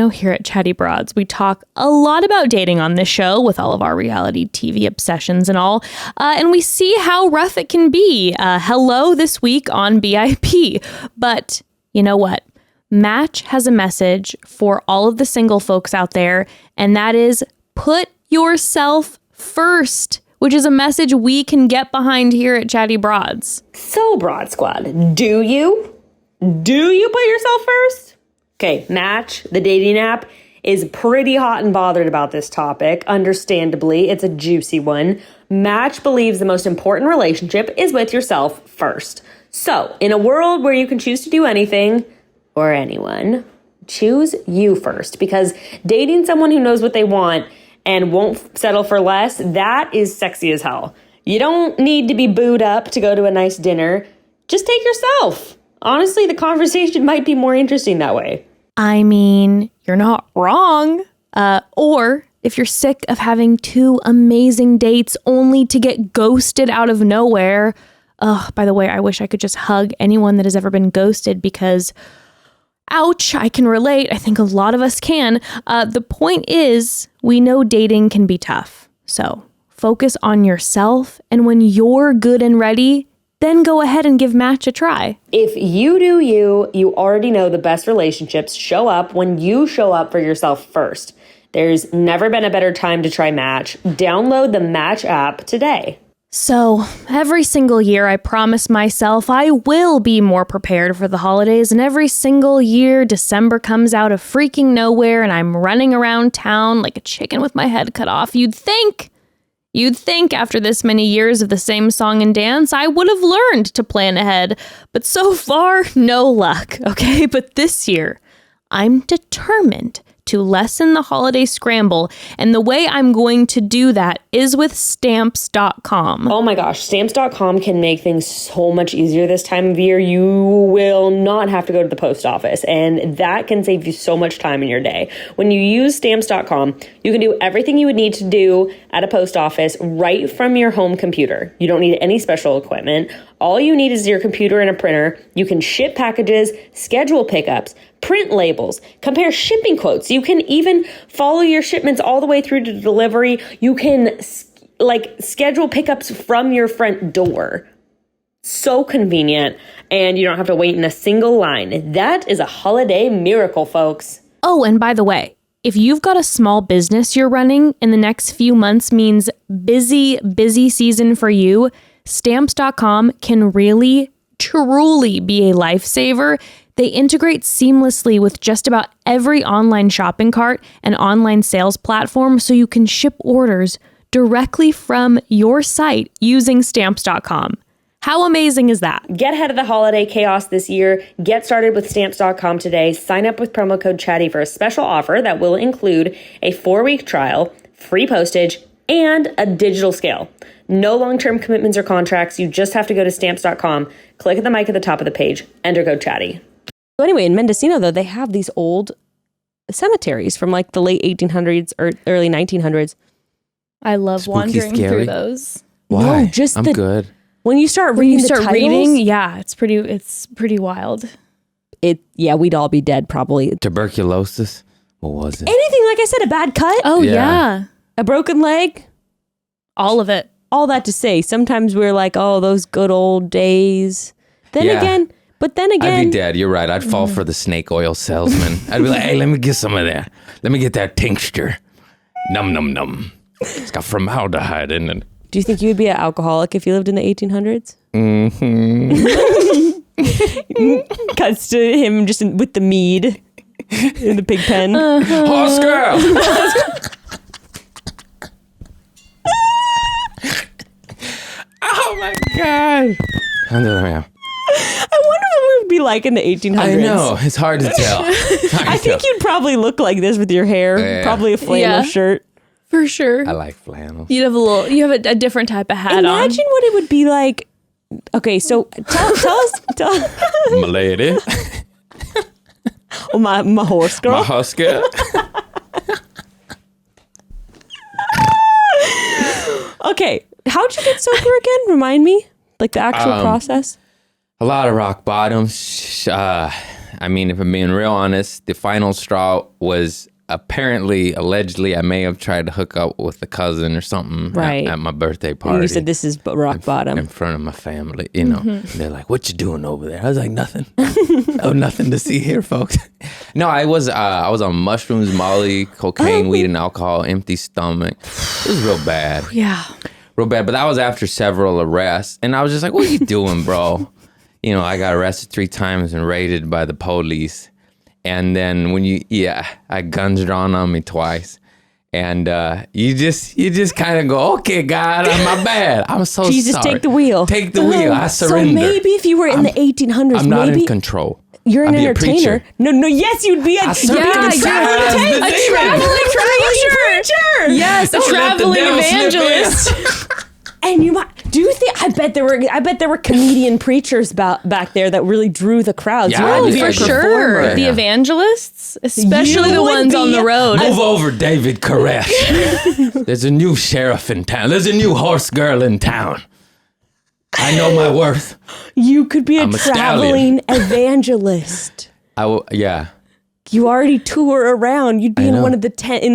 here at Chatty Broads, we talk a lot about dating on this show with all of our reality TV obsessions and all. And we see how rough it can be. Hello this week on BIP. But you know what? Match has a message for all of the single folks out there, and that is put yourself first, which is a message we can get behind here at Chatty Broads. So, Broad Squad, do you? Do you put yourself first? Okay, Match, the dating app, is pretty hot and bothered about this topic. Understandably, it's a juicy one. Match believes the most important relationship is with yourself first. So, in a world where you can choose to do anything or anyone, choose you first, because dating someone who knows what they want and won't settle for less, that is sexy as hell. You don't need to be booed up to go to a nice dinner. Just take yourself. Honestly, the conversation might be more interesting that way. I mean, you're not wrong. Or if you're sick of having 2 amazing dates only to get ghosted out of nowhere, By the way, I wish I could just hug anyone that has ever been ghosted because, ouch, I can relate. I think a lot of us can. The point is, we know dating can be tough. So focus on yourself. And when you're good and ready, then go ahead and give Match a try. If you do you already know the best relationships show up when you show up for yourself first. There's never been a better time to try Match. Download the Match app today. So every single year I promise myself I will be more prepared for the holidays, and every single year December comes out of freaking nowhere and I'm running around town like a chicken with my head cut off. You'd think after this many years of the same song and dance, I would have learned to plan ahead. But so far, no luck, okay? But this year, I'm determined to lessen the holiday scramble, and the way I'm going to do that is with Stamps.com. Oh my gosh, Stamps.com can make things so much easier this time of year. You will not have to go to the post office, and that can save you so much time in your day. When you use Stamps.com, you can do everything you would need to do at a post office right from your home computer. You don't need any special equipment. All you need is your computer and a printer. You can ship packages, schedule pickups, print labels, compare shipping quotes. You can even follow your shipments all the way through to delivery. You can schedule pickups from your front door. So convenient, and you don't have to wait in a single line. That is a holiday miracle, folks. Oh, and by the way, if you've got a small business you're running and the next few months means busy season for you, Stamps.com can really, truly be a lifesaver. They integrate seamlessly with just about every online shopping cart and online sales platform, so you can ship orders directly from your site using Stamps.com. How amazing is that? Get ahead of the holiday chaos this year. Get started with Stamps.com today. Sign up with promo code Chatty for a special offer that will include a 4-week trial, free postage, and a digital scale. No long-term commitments or contracts. You just have to go to Stamps.com, click at the mic at the top of the page, enter code Chatty. So anyway, in Mendocino, though, they have these old cemeteries from like the late 1800s or early 1900s. I love Spooky, wandering scary. through those. Why? No, just I'm good. When you start When reading you start the titles, reading, yeah, it's pretty wild. we'd all be dead probably. Tuberculosis? What was it? Anything, like I said, a bad cut, Oh Yeah. yeah. a broken leg, All of it. all that to say. Sometimes we're like, oh, those good old days. Then Yeah. again, I'd be dead. You're right. I'd fall for the snake oil salesman. I'd be like, hey, let me get some of that. Let me get that tincture. Num, num, num. It's got formaldehyde in it. Do you think you would be an alcoholic if you lived in the 1800s? Cuts to him just with the mead in the pig pen. Horse girl! Oh my God. I wonder what it would be like in the 1800s. I know. It's hard to tell. I think you'd probably look like this with your hair. Yeah. Probably a flannel Yeah. shirt. For sure. I like flannel. You have a different type of hat Imagine what it would be like. Okay, so tell My lady. oh, my horse girl. My husker. Okay, how'd you get sober again? Remind me, like the actual process. A lot of rock bottoms. I mean, if I'm being real honest, the final straw was allegedly, I may have tried to hook up with a cousin or something Right. at my birthday party. And you said this is rock bottom. In front of my family, you know. And they're like, what you doing over there? I was like, nothing. Oh, nothing to see here, folks. No, I was on mushrooms, Molly, cocaine, weed, and alcohol, empty stomach. It was real bad. Yeah. Real bad. But that was after several arrests. And I was just like, what are you doing, bro? You know, I got arrested 3 times and raided by the police. And then I guns drawn on me twice. And you just kind of go, okay, God, my bad. I'm so Jesus, sorry. take the wheel. Take the wheel. I surrender. So maybe if you were in the 1800s, I'm not maybe in control. you're an I'd be a entertainer. preacher. No, yes, you'd be a I surrender. traveling A preacher. Yes, a Don't let the traveling devil slip in. evangelist. And you might. Do you think? I bet there were comedian preachers back there that really drew the crowds. Yeah, You had I to do. be For a sure. performer. The Yeah. evangelists, especially You the would ones on be- the road. Move over, David Koresh. There's a new sheriff in town. There's a new horse girl in town. I know my worth. You could be a I'm a traveling evangelist. Yeah. You already tour around. You'd be in know. one of the When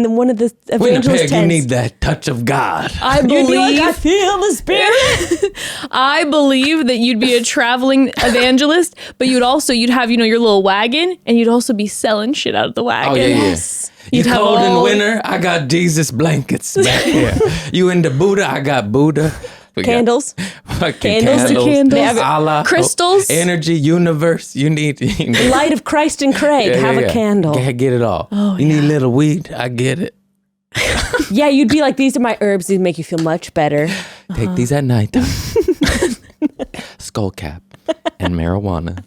evangelist you tents. need that touch of God. I You'd be like, I believe feel the spirit. I believe that you'd be a traveling evangelist, but you'd have, your little wagon, and you'd also be selling shit out of the wagon. Oh, yeah, yeah. Yes. You You'd have cold in all- winter? I got Jesus blankets back here. You into Buddha? I got Buddha. We got Candles. fucking Candles. Candles. Allah. Crystals. Energy, universe. You need Light of Christ and Craig. Have a candle. Get it all. You need a little weed. I get it. Yeah, you'd be like, these are my herbs. These make you feel much better. Take these at night. Skull cap and marijuana.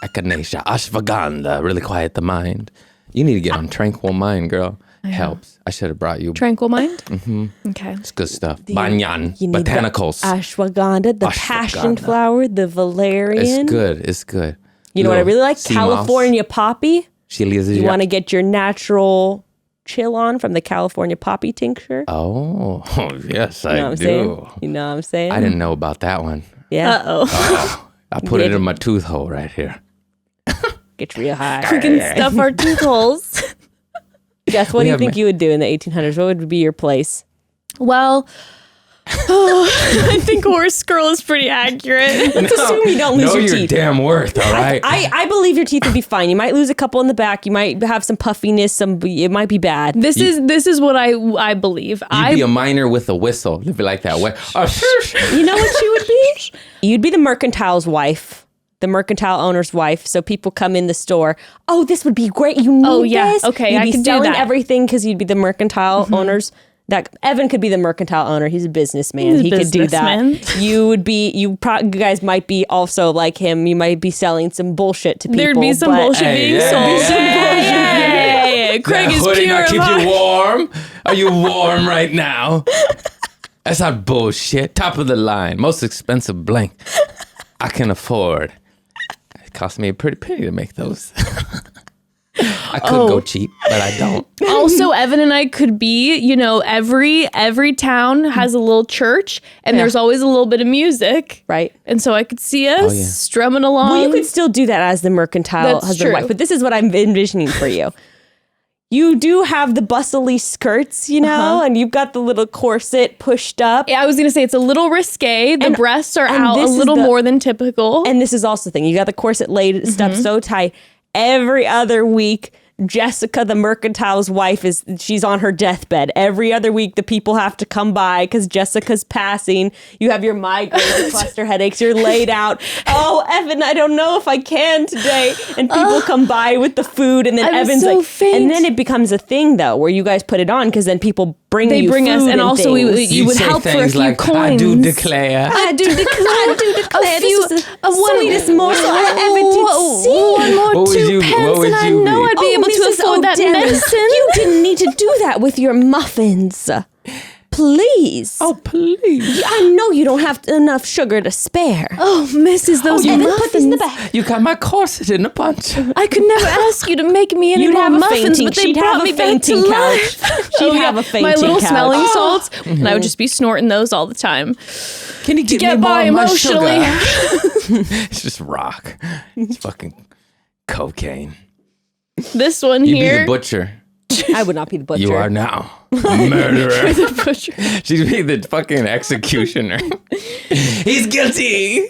Echinacea, ashwagandha, really quiet the mind. You need to get on Tranquil Mind, girl. Helps. I should have brought you. Tranquil mind? Mm-hmm. Okay. It's good stuff. Banyan, You need botanicals. the ashwagandha, the passion Ashwagandha. flower, the valerian. It's good. You know what I really like? Sea moss. California poppy. Chilies. You want to get your natural chill on from the California poppy tincture. Oh, yes, You know what I I'm do. saying? You know what I'm saying? I didn't know about that one. Yeah. Uh-oh. I put it in my tooth hole right here. Get real high. We can stuff our tooth holes. Jess, what We do you have think you would do in the 1800s? What would be your place? Well, I think horse girl is pretty accurate. Let's assume you don't lose know your your teeth. damn worth, all right? I believe your teeth would be fine. You might lose a couple in the back. You might have some puffiness. It might be bad. This is what I believe. You'd be a miner with a whistle. It'd be like that. You know what you would be? You'd be the mercantile's wife, the mercantile owner's wife. So people come in the store. Oh, this would be great. You need Oh, yeah. this. Okay, you'd I be could do selling that. everything because you'd be the mercantile owner's. That Evan could be the mercantile owner. He's a businessman. He's a He could do businessman. that. You would be. You guys might be also like him. You might be selling some bullshit to people. There'd be some but- bullshit Hey, being yeah, sold. yeah, Craig That is hoodie pure not of keep heart. you warm? Are you warm right now? That's not bullshit. Top of the line. Most expensive blank I can afford. It cost me a pretty penny to make those. I could go cheap, but I don't. Also, Evan and I could be, every town has a little church, and there's always a little bit of music, Right. and so I could see us yeah. strumming along. Well, you could still do that as the mercantile That's husband true. wife, but this is what I'm envisioning for you. You do have the bustly skirts, and you've got the little corset pushed up. Yeah, I was gonna say it's a little risque. The breasts are out a this is little the- more than typical. And this is also the thing. You got the corset laid stuff so tight. Every other week, Jessica, the mercantile's wife, she's on her deathbed. Every other week, the people have to come by because Jessica's passing. You have your migraine, cluster headaches. You're laid out. Oh, Evan, I don't know if I can today. And people come by with the food, and then I'm Evan's so like, faint. and then it becomes a thing though, where you guys put it on because then people bring They you bring us, food and also things. you would say help for a things few like, coins. I do declare. I do declare A few- this is the one- sweetest morsel I ever did see. One more What would 2 you- pence, what would and I you know be? I'd be able to Mrs. afford that O'Dell, medicine. You didn't need to do that with your muffins. Please. Oh, please. I know you don't have enough sugar to spare. Oh, Mrs. Those and then muffins. put these in the back. You got my corset in a punch. I could never ask you to make me any You'd more have a muffins, fainting- but they she'd have brought a me back to fainting life. couch. She'd have a My fainting little couch. smelling salts, and I would just be snorting those all the time. Can you get Get me more by of my emotionally. sugar? It's just rock. It's fucking cocaine. This one You'd be here. the butcher. I would not be the butcher. You are now. Murderer. Butcher. She'd be the fucking executioner. He's guilty.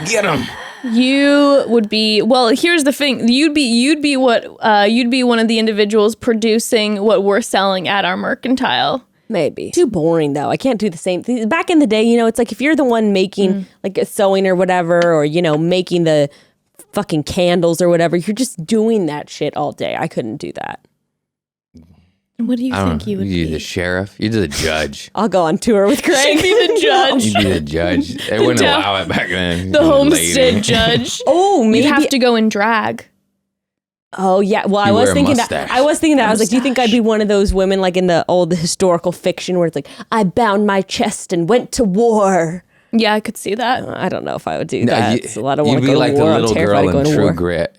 Get him. You would be, well, here's the thing. You'd be one of the individuals producing what we're selling at our mercantile. Maybe. Too boring though. I can't do the same thing. Back in the day, it's like if you're the one making like a sewing or whatever, or making the fucking candles or whatever, you're just doing that shit all day. I couldn't do that. What do you I don't think know. you would You're be? the sheriff. You're the judge. I'll go on tour with Craig. Be the judge. You'd be the judge. They wouldn't down- allow it back then. The You homestead lady. judge. Oh, maybe. You'd have to go in drag. Oh yeah. Well, I You was wear a thinking mustache. that. I was thinking that. I was like, do you think I'd be one of those women like in the old historical fiction where it's like, I bound my chest and went to war? Yeah, I could see that. I don't know if I would do No, that. It's a lot of you'd want to be go like to the war. I'm little terrified girl of going in to True war. Grit.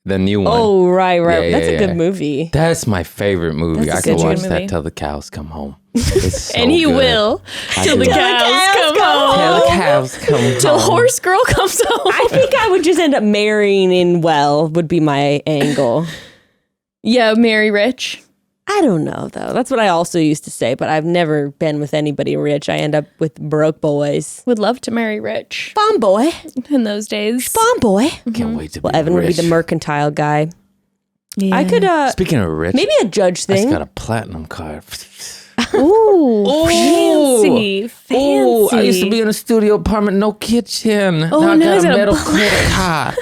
The new one. Oh, right. Yeah, That's a yeah. good movie. That's my favorite movie. That's I a could good watch movie. that till the cows come home. It's so And he good. will I till the do. cows come home. Till the cows come home. Till horse girl comes home. I think I would just end up marrying in well would be my angle. Yeah, marry rich. I don't know though. That's what I also used to say, but I've never been with anybody rich. I end up with broke boys. Would love to marry rich Bomb boy. in those days. Bomb boy. Can't wait to be Well, Evan would be rich. the mercantile guy. Yeah. I could Speaking of rich, maybe a judge I just thing. got a platinum card. Ooh, fancy, fancy. Oh, I used to be in a studio apartment, no kitchen. Oh, now I now got he's a in a metal black- credit card.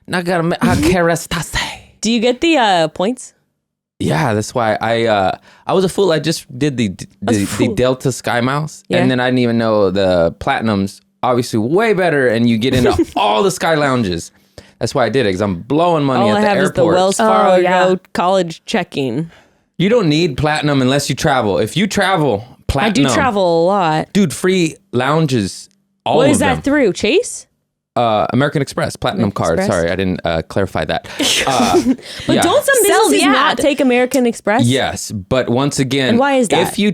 Now I got a carestase. Do you get the points? Yeah, that's why I was a fool. I just did the Delta Sky Mouse, Yeah. and then I didn't even know the Platinum's obviously way better, and you get into all the Sky Lounges. That's why I did it, because I'm blowing money All at I the have airport. is the Wells Fargo yeah. college checking. You don't need Platinum unless you travel. If you travel, I Platinum. do travel a lot. Dude, free lounges, all What of is them. that through? Chase? American Express Platinum American card. Express? Sorry, I didn't clarify that. But yeah. don't some Sell the businesses not ad. take American Express? Yes, but once again, And why is that? If you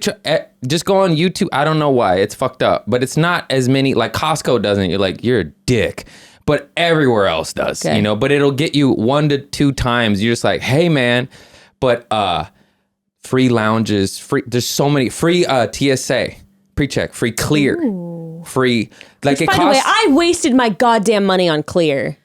just go on YouTube, I don't know why it's fucked up, but it's not as many. Like Costco doesn't. You're like, you're a dick, but everywhere else does. Okay. You know, but it'll get you 1 to 2 times. You're just like, hey man, but free lounges, free. There's so many free TSA pre-check, free clear, free. Like it By the way, costs. I wasted my goddamn money on Clear.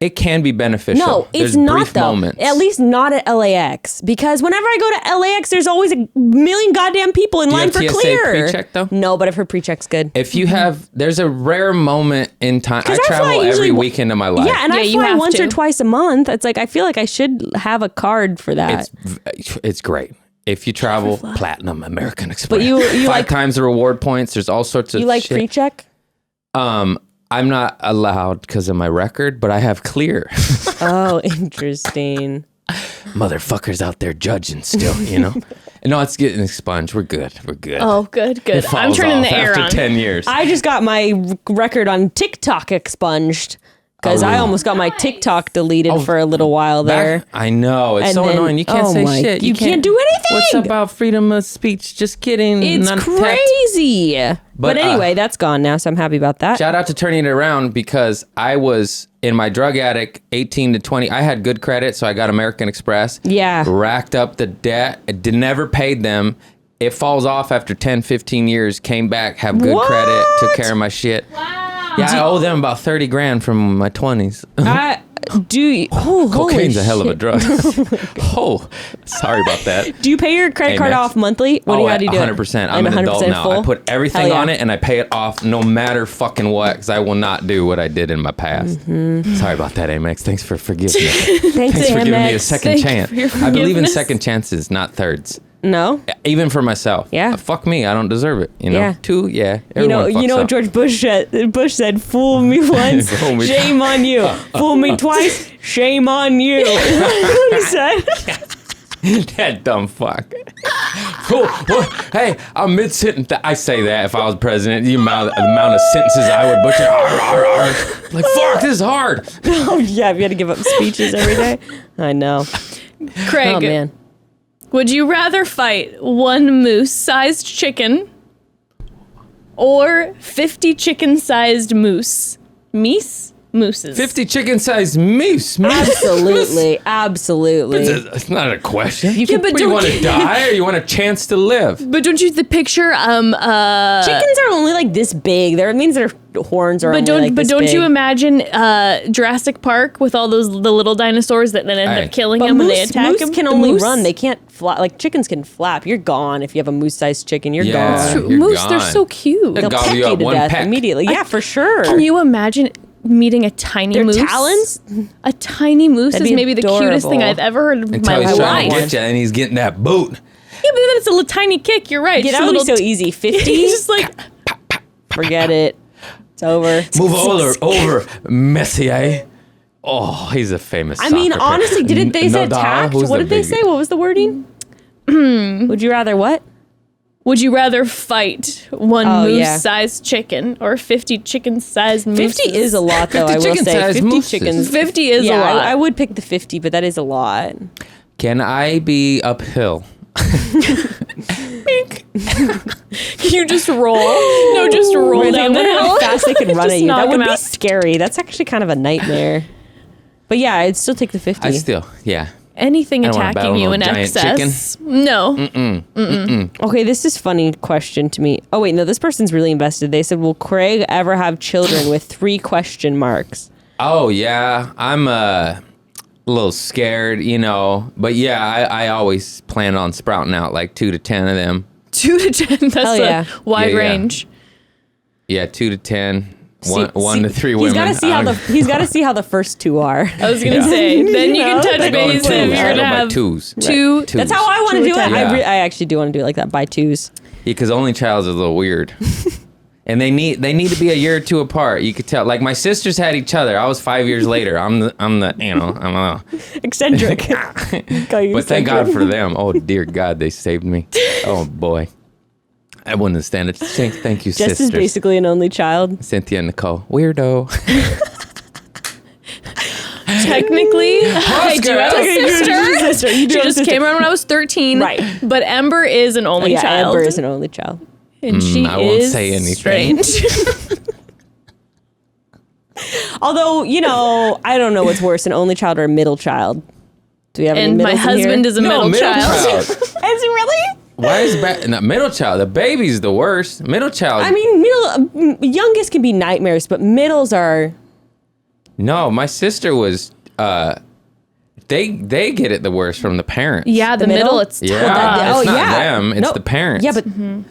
It can be beneficial. No, it's There's not brief though. moments. At least not at LAX. Because whenever I go to LAX, there's always a million goddamn people in Do you line have for TSA Clear. pre-check, though? No, but I've heard pre-check's good. If you have, there's a rare moment in time. I 'Cause I travel fly every usually- weekend of my life. Yeah, and Yeah, I you fly have once to. or twice a month. It's like I feel like I should have a card for that. It's great. If you travel, Platinum American Express. you 5 like- times the reward points. There's all sorts of You like shit. pre-check? I'm not allowed because of my record, but I have Clear. Oh, interesting. Motherfuckers out there judging still, you know? No, it's getting expunged. We're good. We're good. Oh, good, It good. falls I'm turning off the air after on. 10 years. I just got my record on TikTok expunged because I almost got my TikTok deleted for a little while there. I know. It's And so then- annoying. You can't oh say my- shit. you can't do anything. What's about freedom of speech? Just kidding. It's None- crazy. But But, anyway, that's gone now, so I'm happy about that. Shout out to turning it around, because I was in my drug addict 18 to 20. I had good credit, so I got American Express. Yeah. Racked up the debt. Never paid them. It falls off after 10, 15 years. Came back, have good credit, took care of my shit. Wow. Yeah, I owe them about 30 grand from my 20s. Cocaine's a hell of a drug. Oh, sorry about that. Do you pay your credit Hey, card Max. off monthly? How do you do 100%. it? I'm an adult now. full? I put everything Hell yeah. on it, and I pay it off no matter fucking what, because I will not do what I did in my past. Mm-hmm. Sorry about that, Amex. Thanks for forgiving me. Thanks, Thanks for giving me a Amex. second Thank you chance. for your I believe in forgiveness. second chances, not thirds. No? Even for myself. Yeah. Fuck me. I don't deserve it. You know. Yeah. 2, yeah. You know Everyone fucks what up. George Bush said, fool me once, Fool me shame on you. Fool me twice, shame on you. What he said. That dumb fuck. Cool. Well, hey, I'm mid-sentence. I say that if I was president, the amount of sentences I would butcher. Arr, arr, arr. Like, fuck, this is hard. Oh, yeah, if you had to give up speeches every day. I know. Craig, Oh, man. would you rather fight one moose-sized chicken or 50 chicken-sized moose? Mooses. 50 chicken-sized moose. Absolutely. Absolutely. It's not a question. You can- What, but do you don't want to you- die or you want a chance to live? But don't you picture Chickens are only like this big. That means their horns are only like this don't big. you imagine Jurassic Park with all the little dinosaurs that then end Hey. up killing But him when they moose, attack moose him? can The only moose? run. They can't fly. Like chickens can flap. You're gone if you have a moose-sized chicken. You're Yeah. gone. True. You're Moose, they're gone. so cute. They'll They'll gobble peck you you up to one death peck. immediately. Yeah, for sure. Can you imagine meeting a tiny Their moose? talons? A tiny moose That'd is be maybe the cutest thing adorable. I've ever heard in my Until he's trying to life. get you and he's getting that boot. Yeah, but then it's a little tiny kick. You're right. Yeah, Just that a would be little so easy. 50? It's just like Forget it. It's over. Move over, Messier. Oh, he's a famous I mean, soccer player. honestly, didn't they say Nadal, tact? who's What the did they big- say? What was the wording? Would you rather what? Would you rather fight one Oh, yeah. moose-sized chicken or 50 chicken-sized mooses? 50 is a lot, though, I will say. chicken-sized 50 mooses. chickens. 50 is a lot. I would pick the 50, but that is a lot. Can I be uphill? Can you just roll? No, just roll down the hill. How fast they can run Just at you. knock That would them be out. scary. That's actually kind of a nightmare. But yeah, I'd still take the 50. Yeah. Anything I don't wanna attacking battle you no in giant excess. No. Okay, this is funny question to me. Oh wait, no, this person's really invested. They said, "Will Craig ever have children?" with 3 question marks. Oh, yeah. I'm a little scared, But yeah, I always plan on sprouting out like 2 to 10 of them. 2 to 10. That's Hell yeah. a wide Yeah, yeah. range. Yeah, 2 to 10. See- One to 3 he's women. Gotta see how he's got to see how the first 2 are. I was going to say. Then you can touch I go in base twos. if you're I going go to by have twos. two. Twos. That's how I want to do it. Yeah. I actually do want to do it like that by 2s. Yeah, because only child's a little weird. And they need to be a year or 2 apart. You could tell. Like my sisters had each other. I was 5 years later. I'm Eccentric. But thank God for them. Oh dear God, they saved me. Oh boy. I wouldn't stand it. Thank you, Jess sisters. is basically an only child. Cynthia and Nicole. Weirdo. Technically, I do have a sister. You do She have a just sister. came around when I was 13. Right. But Ember is an only Yeah, child. Amber is an only child. And she I won't is say anything. strange. Although, I don't know what's worse, an only child or a middle child. Do we have any And my middles in here? husband is a middle child. Is he really? Why is middle child? The baby's the worst. Middle child. I mean, youngest can be nightmares, but middles are. No, my sister was. They get it the worst from the parents. Yeah, the middle? middle, it's Yeah, tough. it's not yeah. them. It's No. the parents. Yeah, but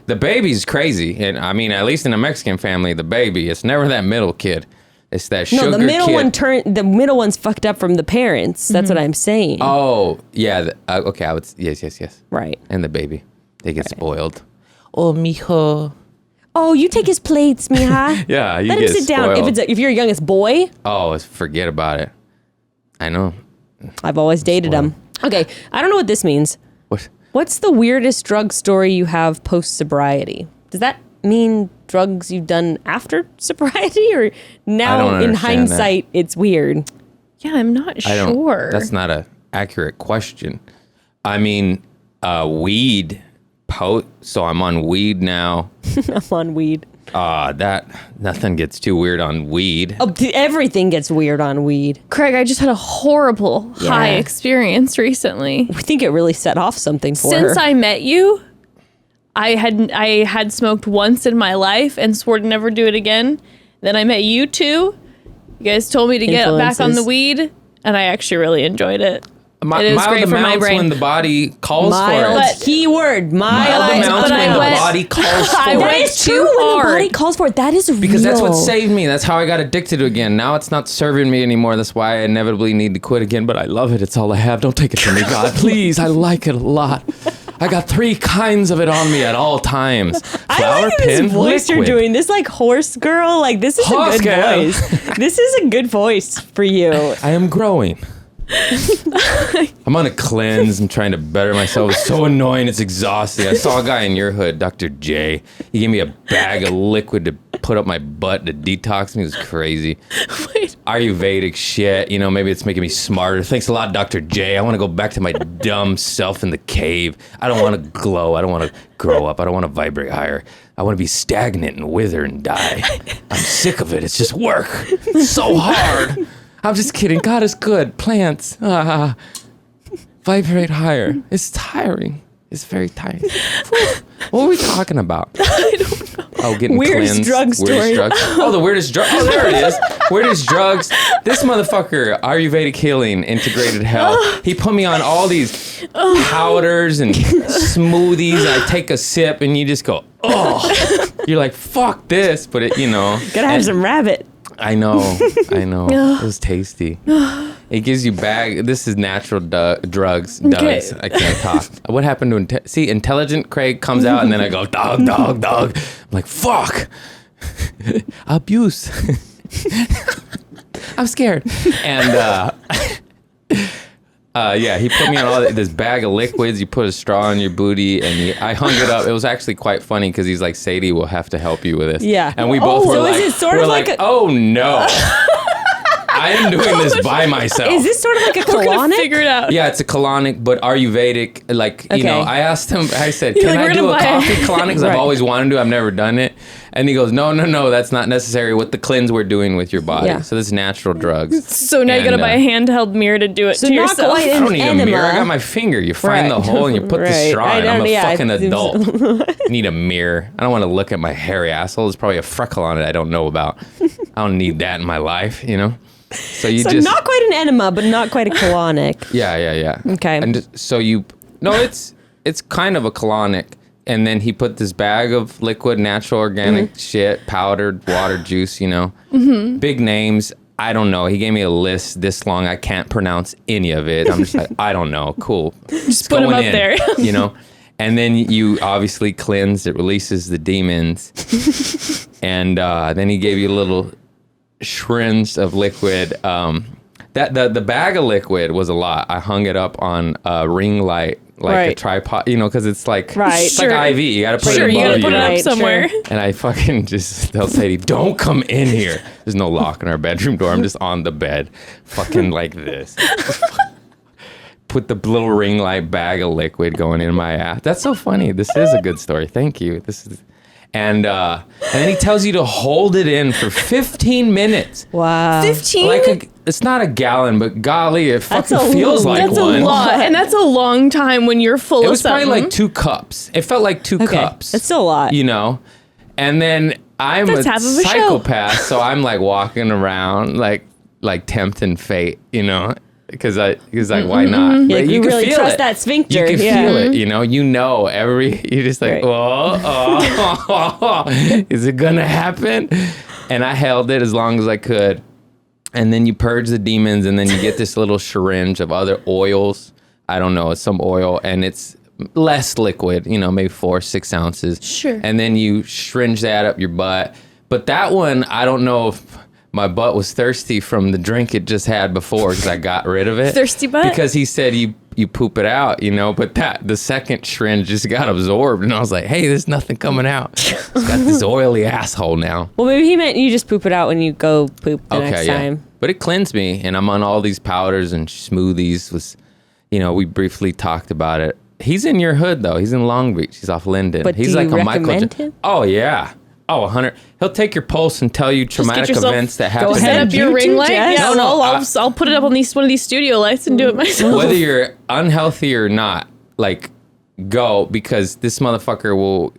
The baby's crazy, and I mean, at least in a Mexican family, the baby. It's never that middle kid. It's that sugar no, the middle kid. the middle one's fucked up from the parents. That's what I'm saying. Oh yeah. Okay. I would. Yes. Right. And the baby, they get spoiled. Oh, mijo. Oh, you take his plates, mija. Yeah, you Let him get sit down. spoiled. If you're a youngest boy, Oh, forget about it. I know. I've always dated him. Okay, I don't know what this means. What? What's the weirdest drug story you have post sobriety? Does that mean drugs you've done after sobriety, or I now don't in understand hindsight it's weird? Yeah, I'm not I don't. sure. That's not a accurate question. I mean, weed. So I'm on weed now. I'm on weed. That nothing gets too weird on weed. Oh, everything gets weird on weed. Craig, I just had a horrible high Yeah. experience recently. I think it really set off something for Since her. I met you, I had smoked once in my life and swore to never do it again. Then I met you two. You guys told me to get back on the Influences. weed, and I actually really enjoyed it. Mild It is great for my amounts brain. when the body calls Mild, for it. keyword, mild. Mild amounts but I when the went- body calls for I it. went That is too true when the hard. body calls for it. That is Because that's what real. saved me. That's how I got addicted to it again. Now it's not serving me anymore. That's why I inevitably need to quit again. But I love it. It's all I have. Don't take it from me, God. Please. I like it a lot. I got 3 kinds of it on me at all times. I Flower, like pin, this voice liquid. you're doing. This like horse girl. Like this is Horse a good girl. voice. This is a good voice for you. I am growing. I'm on a cleanse. I'm trying to better myself. It's so annoying. It's exhausting. I saw a guy in your hood, Dr. J. He gave me a bag of liquid to put up my butt to detox me. It was crazy. Wait. Ayurvedic shit. Maybe it's making me smarter. Thanks a lot, Dr. J. I want to go back to my dumb self in the cave. I don't want to glow. I don't want to grow up. I don't want to vibrate higher. I want to be stagnant and wither and die. I'm sick of it. It's just work. It's so hard. I'm just kidding. God is good. Plants. Vibrate higher. It's tiring. It's very tiring. What were we talking about? I don't know. Oh, getting Weirdest cleansed. drug story. Weirdest drugs. Oh, the weirdest drug. Oh, there it is. Weirdest drugs. This motherfucker, Ayurvedic healing, integrated health. He put me on all these powders and smoothies. I take a sip and you just go, oh. You're like, fuck this. But it, Gotta have some rabbit. I know. It was tasty. It gives you This is natural drugs. Okay. Does. I can't talk. What happened to intelligent Craig comes out and then I go dog. I'm like fuck. Abuse. I'm scared. And Yeah, he put me on this bag of liquids. You put a straw in your booty, and I hung it up. It was actually quite funny because he's like, Sadie will have to help you with this. Yeah. And we both were so like, is it sort we're of like, like a- oh no. I am doing this by myself. Is this sort of like a We're gonna colonic? figure it out. Yeah, it's a colonic, but Ayurvedic. Like, you know, Okay. I asked him, I said, You're can like, I "We're do gonna a buy coffee colonic? Because I've Right. always wanted to. I've never done it. And he goes, no, that's not necessary with the cleanse we're doing with your body. Yeah. So this is natural drugs. So now you gotta And, buy a handheld mirror to do it So to not yourself. quite I don't need a enema. mirror. I got my finger. You find Right. the hole and you put the Right. straw I in. I'm don't- a yeah, fucking it seems- adult. Need a mirror. I don't want to look at my hairy asshole. There's probably a freckle on it I don't know about. I don't need that in my life, you know? So you So just... not quite an enema, but not quite a colonic. Yeah. Okay. And so it's kind of a colonic. And then he put this bag of liquid, natural, organic shit, powdered water juice, you know, big names. I don't know. He gave me a list this long. I can't pronounce any of it. I'm just like, I don't know. Cool. Just put 'em going up there. you know. And then you obviously cleanse. It releases the demons. And then he gave you little shrins of liquid. That the bag of liquid was a lot. I hung it up on a ring light, like a Right. tripod, you know, because it's like Right. it's Sure. like IV. You gotta put Sure, it you above gotta you. put it up Right, somewhere. sure. And I fucking just tell Sadie, don't come in here. There's no lock on our bedroom door. I'm just on the bed, fucking like this. Put the little ring light bag of liquid going in my ass. That's so funny. This is a good story. Thank you. This is, and then he tells you to hold it in for 15 minutes. Wow. 15? It's not a gallon, but golly, it That's fucking a feels lot. like That's one. a lot, and that's a long time when you're full It of was probably something. like 2 cups. It felt like 2 Okay. cups. That's still a lot. You know? And then I'm That's a half of a show. psychopath, so I'm like walking around like tempting fate, you know? Because like, why not? Yeah, But you can really feel trust it. that sphincter. You can Yeah. feel it, you know? You're just like, Right. oh, is it gonna happen? And I held it as long as I could. And then you purge the demons, and then you get this little syringe of other oils. I don't know, it's some oil, and it's less liquid, you know, maybe 4 or 6 ounces. Sure. And then you syringe that up your butt. But that one, I don't know if my butt was thirsty from the drink it just had before because I got rid of it. Thirsty butt? Because he said you poop it out, you know, but the second syringe just got absorbed, and I was like, hey, there's nothing coming out. It's got this oily asshole now. Well, maybe he meant you just poop it out when you go poop the next time. But it cleansed me, and I'm on all these powders and smoothies. You know, we briefly talked about it. He's in your hood, though. He's in Long Beach. He's off Linden. But He's do like you a Michael. recommend him? Oh, yeah. Oh, 100. He'll take your pulse and tell you traumatic yourself- events that Go happen. Set ahead. up your You ring too, light. Jess? Yeah, No, I'll put it up on one of these studio lights and do it myself. Whether you're unhealthy or not, like, go, because this motherfucker will,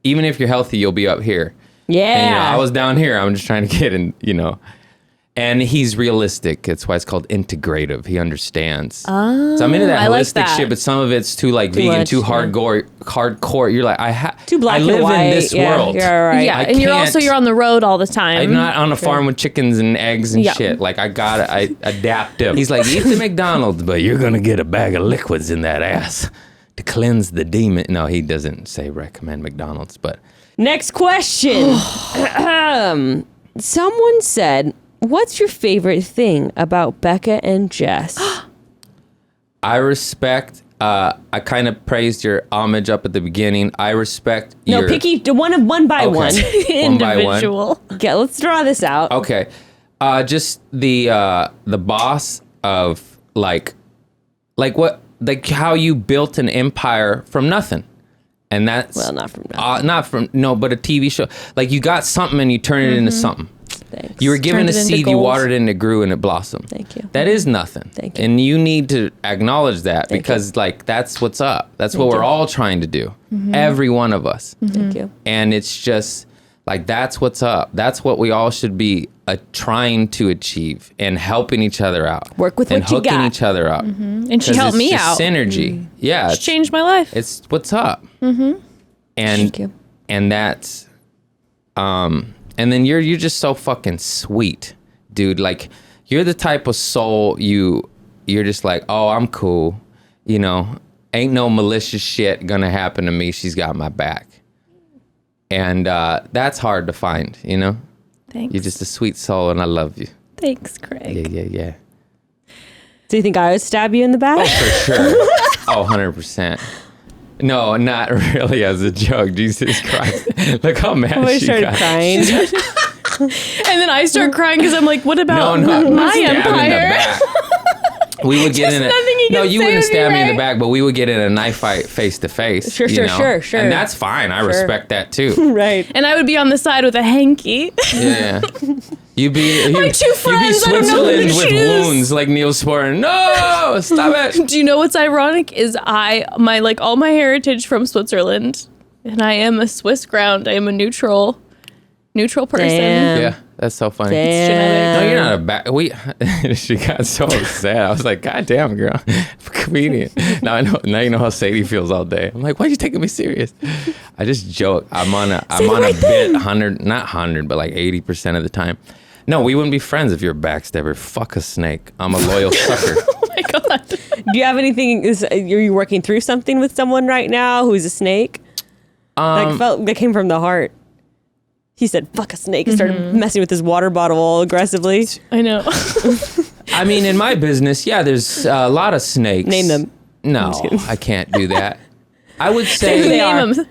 even if you're healthy, you'll be up here. Yeah. And, you know, I was down here. I'm just trying to get in, you know. And he's realistic. That's why it's called integrative. He understands. So I'm into that I like holistic that. shit, but some of it's too like vegan, much, too yeah. hardcore. You're like, Too black I and live white. in this Yeah, world. you're right. Yeah, I and can't- you're on the road all the time. I'm not on a farm with chickens and eggs and Yeah. shit. Like I adaptive. He's like, eat the McDonald's, but you're gonna get a bag of liquids in that ass to cleanse the demon. No, he doesn't say recommend McDonald's, but Next question. Someone said, what's your favorite thing about Becca and Jess? I respect. I kind of praised your homage up at the beginning. I respect. No, your, picky one by one. One by one. individual. Okay, let's draw this out. Okay, just the boss of like what, like how you built an empire from nothing, and that's Well, not from nothing. not from no, but a TV show. Like you got something and you turn it into something. Thanks. You were given Turned a it into seed, you gold. watered it, and it grew and it blossomed. Thank you. That is nothing. Thank you. And you need to acknowledge that Thank because like that's what's up. That's what Thank we're you. all trying to do. Every one of us. Thank you. And it's just like that's what's up. That's what we all should be trying to achieve and helping each other out. Work with and what you hooking got. each other out. And she 'Cause helped it's me just out. Synergy. Yeah. She changed my life. It's what's up. And Thank you. and that's and then you're just so fucking sweet, dude. Like you're the type of soul you're just like, oh, I'm cool, you know, ain't no malicious shit gonna happen to me. She's got my back. And that's hard to find, you know. Thanks. You're just a sweet soul, and I love you. Thanks, Craig. Yeah. Do you think I would stab you in the back? For sure. Oh, 100%. No, not really as a joke. Jesus Christ. Look how mad I she started got. crying. And then I start crying because I'm like, what about No, my stab in the empire? back. We would get in a nothing you no. can You say wouldn't would be stab me in the right. back, but we would get in a knife fight face to face. Sure, you sure, know? sure. And that's fine. I respect that too. Right. And I would be on the side with a hanky. Yeah. You'd be My two friends, I don't know Switzerland who to with choose. wounds like Neosporin. No, stop it. Do you know what's ironic is all my heritage from Switzerland, and I am a Swiss ground. I am a neutral person. Damn. Yeah, that's so funny. Damn. No, you're not a bad. She got so sad. I was like, God damn, girl, I'm a comedian. Now I know. Now you know how Sadie feels all day. I'm like, why are you taking me serious? I just joke. I'm on a bit 100, not 100, but like 80% of the time. No, we wouldn't be friends if you're a backstabber. Fuck a snake. I'm a loyal sucker. Oh my god. Do you have anything? Are you working through something with someone right now who's a snake? That came from the heart. He said, fuck a snake, and started messing with his water bottle all aggressively. I know. I mean, in my business, yeah, there's a lot of snakes. Name them. No, I can't do that. I would say They are. Name them.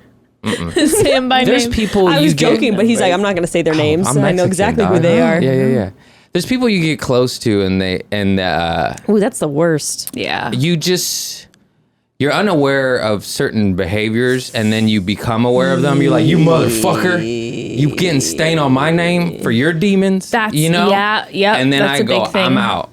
Say them by there's name. people I you was get- joking, but he's like, I'm not going to say their names. I'm I know Mexican, exactly who dog. they are. Yeah. There's people you get close to, and Ooh, that's the worst. Yeah. you're unaware of certain behaviors, and then you become aware of them. You're like, you motherfucker, you getting stained on my name for your demons. That's you know, yeah. And then that's I a go, big thing. I'm out,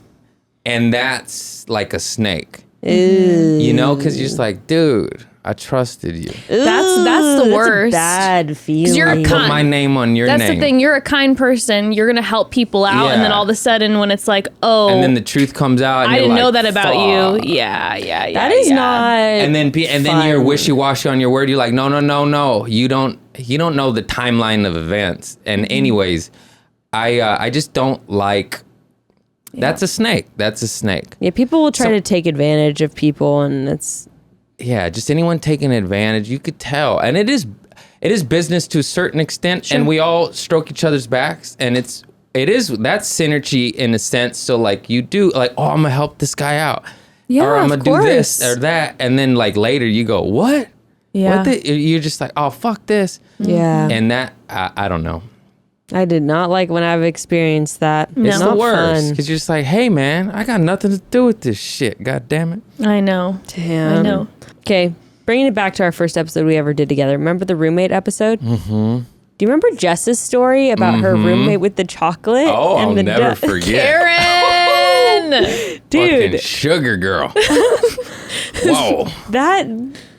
and that's like a snake. You know, because you're just like, dude, I trusted you. That's the That's a worst. bad feeling. you're I a put con- my name on your That's name. the thing. You're a kind person. You're gonna help people out, and then Yeah. all of a sudden, when it's like, oh, And then the truth comes out. And I you're didn't know like, that about "Fuck." you. Yeah. That is not. And then fun. you're wishy washy on your word. You're like, no. You don't know the timeline of events. And anyways, I just don't like. That's a snake. That's a snake. Yeah, people will try to take advantage of people, and it's. Yeah, just anyone taking advantage. You could tell, and it is business to a certain extent, and we all stroke each other's backs, and it is that's synergy in a sense. So like you do like, oh, I'm gonna help this guy out. Yeah, or I'm of gonna do this course. or that, and then like later you go, what? Yeah. What you're just like, oh fuck this, Yeah. and that I don't know. I did not like when I've experienced that. It's Not the worst fun. because you're just like, hey man, I got nothing to do with this shit. God damn it. I know. Damn. I know. Okay, bringing it back to our first episode we ever did together. Remember the roommate episode? Mm-hmm. Do you remember Jess's story about her roommate with the chocolate? Oh, I'll and the never forget. Aaron. Fucking Dude, sugar girl. Whoa. that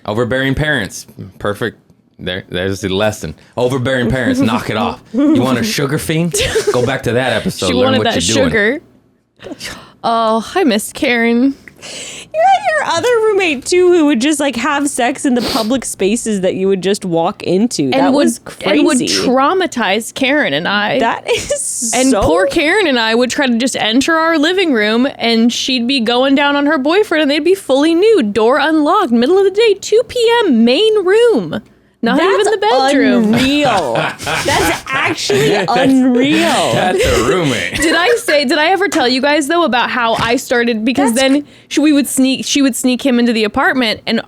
Overbearing parents. Perfect. There's the lesson. Overbearing parents, knock it off. You want a sugar fiend? Go back to that episode. She Learn wanted what that you're doing. sugar. Oh, I miss Karen. you had your other roommate too, who would just like have sex in the public spaces that you would just walk into. That was crazy. And would traumatize Karen and I. That is and so poor Karen and I would try to just enter our living room, and she'd be going down on her boyfriend, and they'd be fully nude, door unlocked, middle of the day, 2 p.m., main room. Not even the bedroom. Unreal. That's actually unreal. That's a roommate. Did I ever tell you guys though about how I started, because then she would sneak him into the apartment, and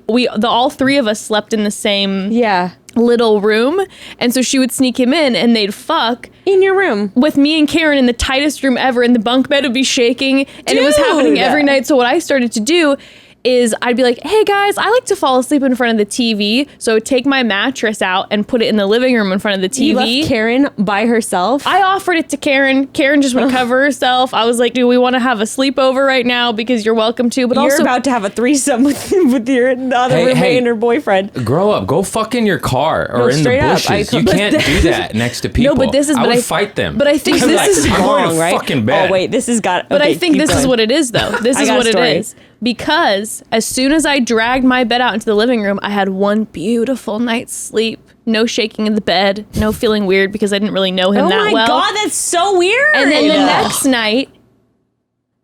all three of us slept in the same Yeah. little room, and so she would sneak him in and they'd fuck In your room. with me and Karen in the tightest room ever, and the bunk bed would be shaking, and it was happening Dude. every night. So what I started to do is I'd be like, hey guys, I like to fall asleep in front of the TV. So I would take my mattress out and put it in the living room in front of the TV. You left Karen by herself. I offered it to Karen. Karen just would cover herself. I was like, do we want to have a sleepover right now? Because you're welcome to. But You're also, about to have a threesome with your other Hey, roommate hey. and her boyfriend. Grow up. Go fuck in your car or No, in the straight up. bushes. You can't do that next to people. but this is- I but would I- fight them. but I think I'm this like, is I'm going wrong, to right? fucking bed. Oh wait, this is got. But okay, I think keep this is going. what it is, though. This I is got a what it story. is. Because as soon as I dragged my bed out into the living room, I had one beautiful night's sleep. No shaking in the bed. No feeling weird because I didn't really know him Oh that my well. god, that's so weird. And then the next night,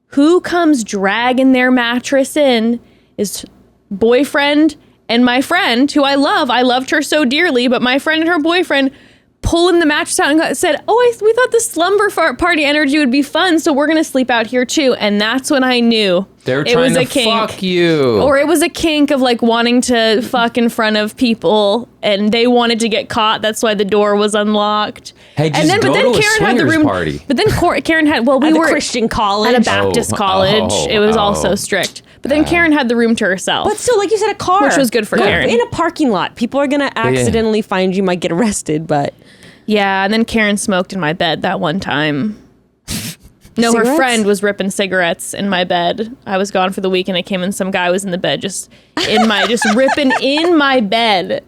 who comes dragging their mattress in is boyfriend and my friend, who I love. I loved her so dearly, but my friend and her boyfriend pulling the mattress out and said, we thought the slumber party energy would be fun, so we're going to sleep out here too. And that's when I knew They were it trying was to a kink. fuck you. Or it was a kink of like wanting to fuck in front of people, and they wanted to get caught. That's why the door was unlocked. Hey, just and then, go but then to a Karen had the swingers room. party. But then Karen had, we At the were Christian college. at a Baptist college. It was also strict. But then Karen had the room to herself. But still, like you said, a car. Which was good for Karen. In a parking lot. People are going to accidentally find you, might get arrested, but... Yeah, and then Karen smoked in my bed that one time. No, Cigarettes? her friend was ripping cigarettes in my bed. I was gone for the week, and I came in. Some guy was in the bed, just ripping in my bed,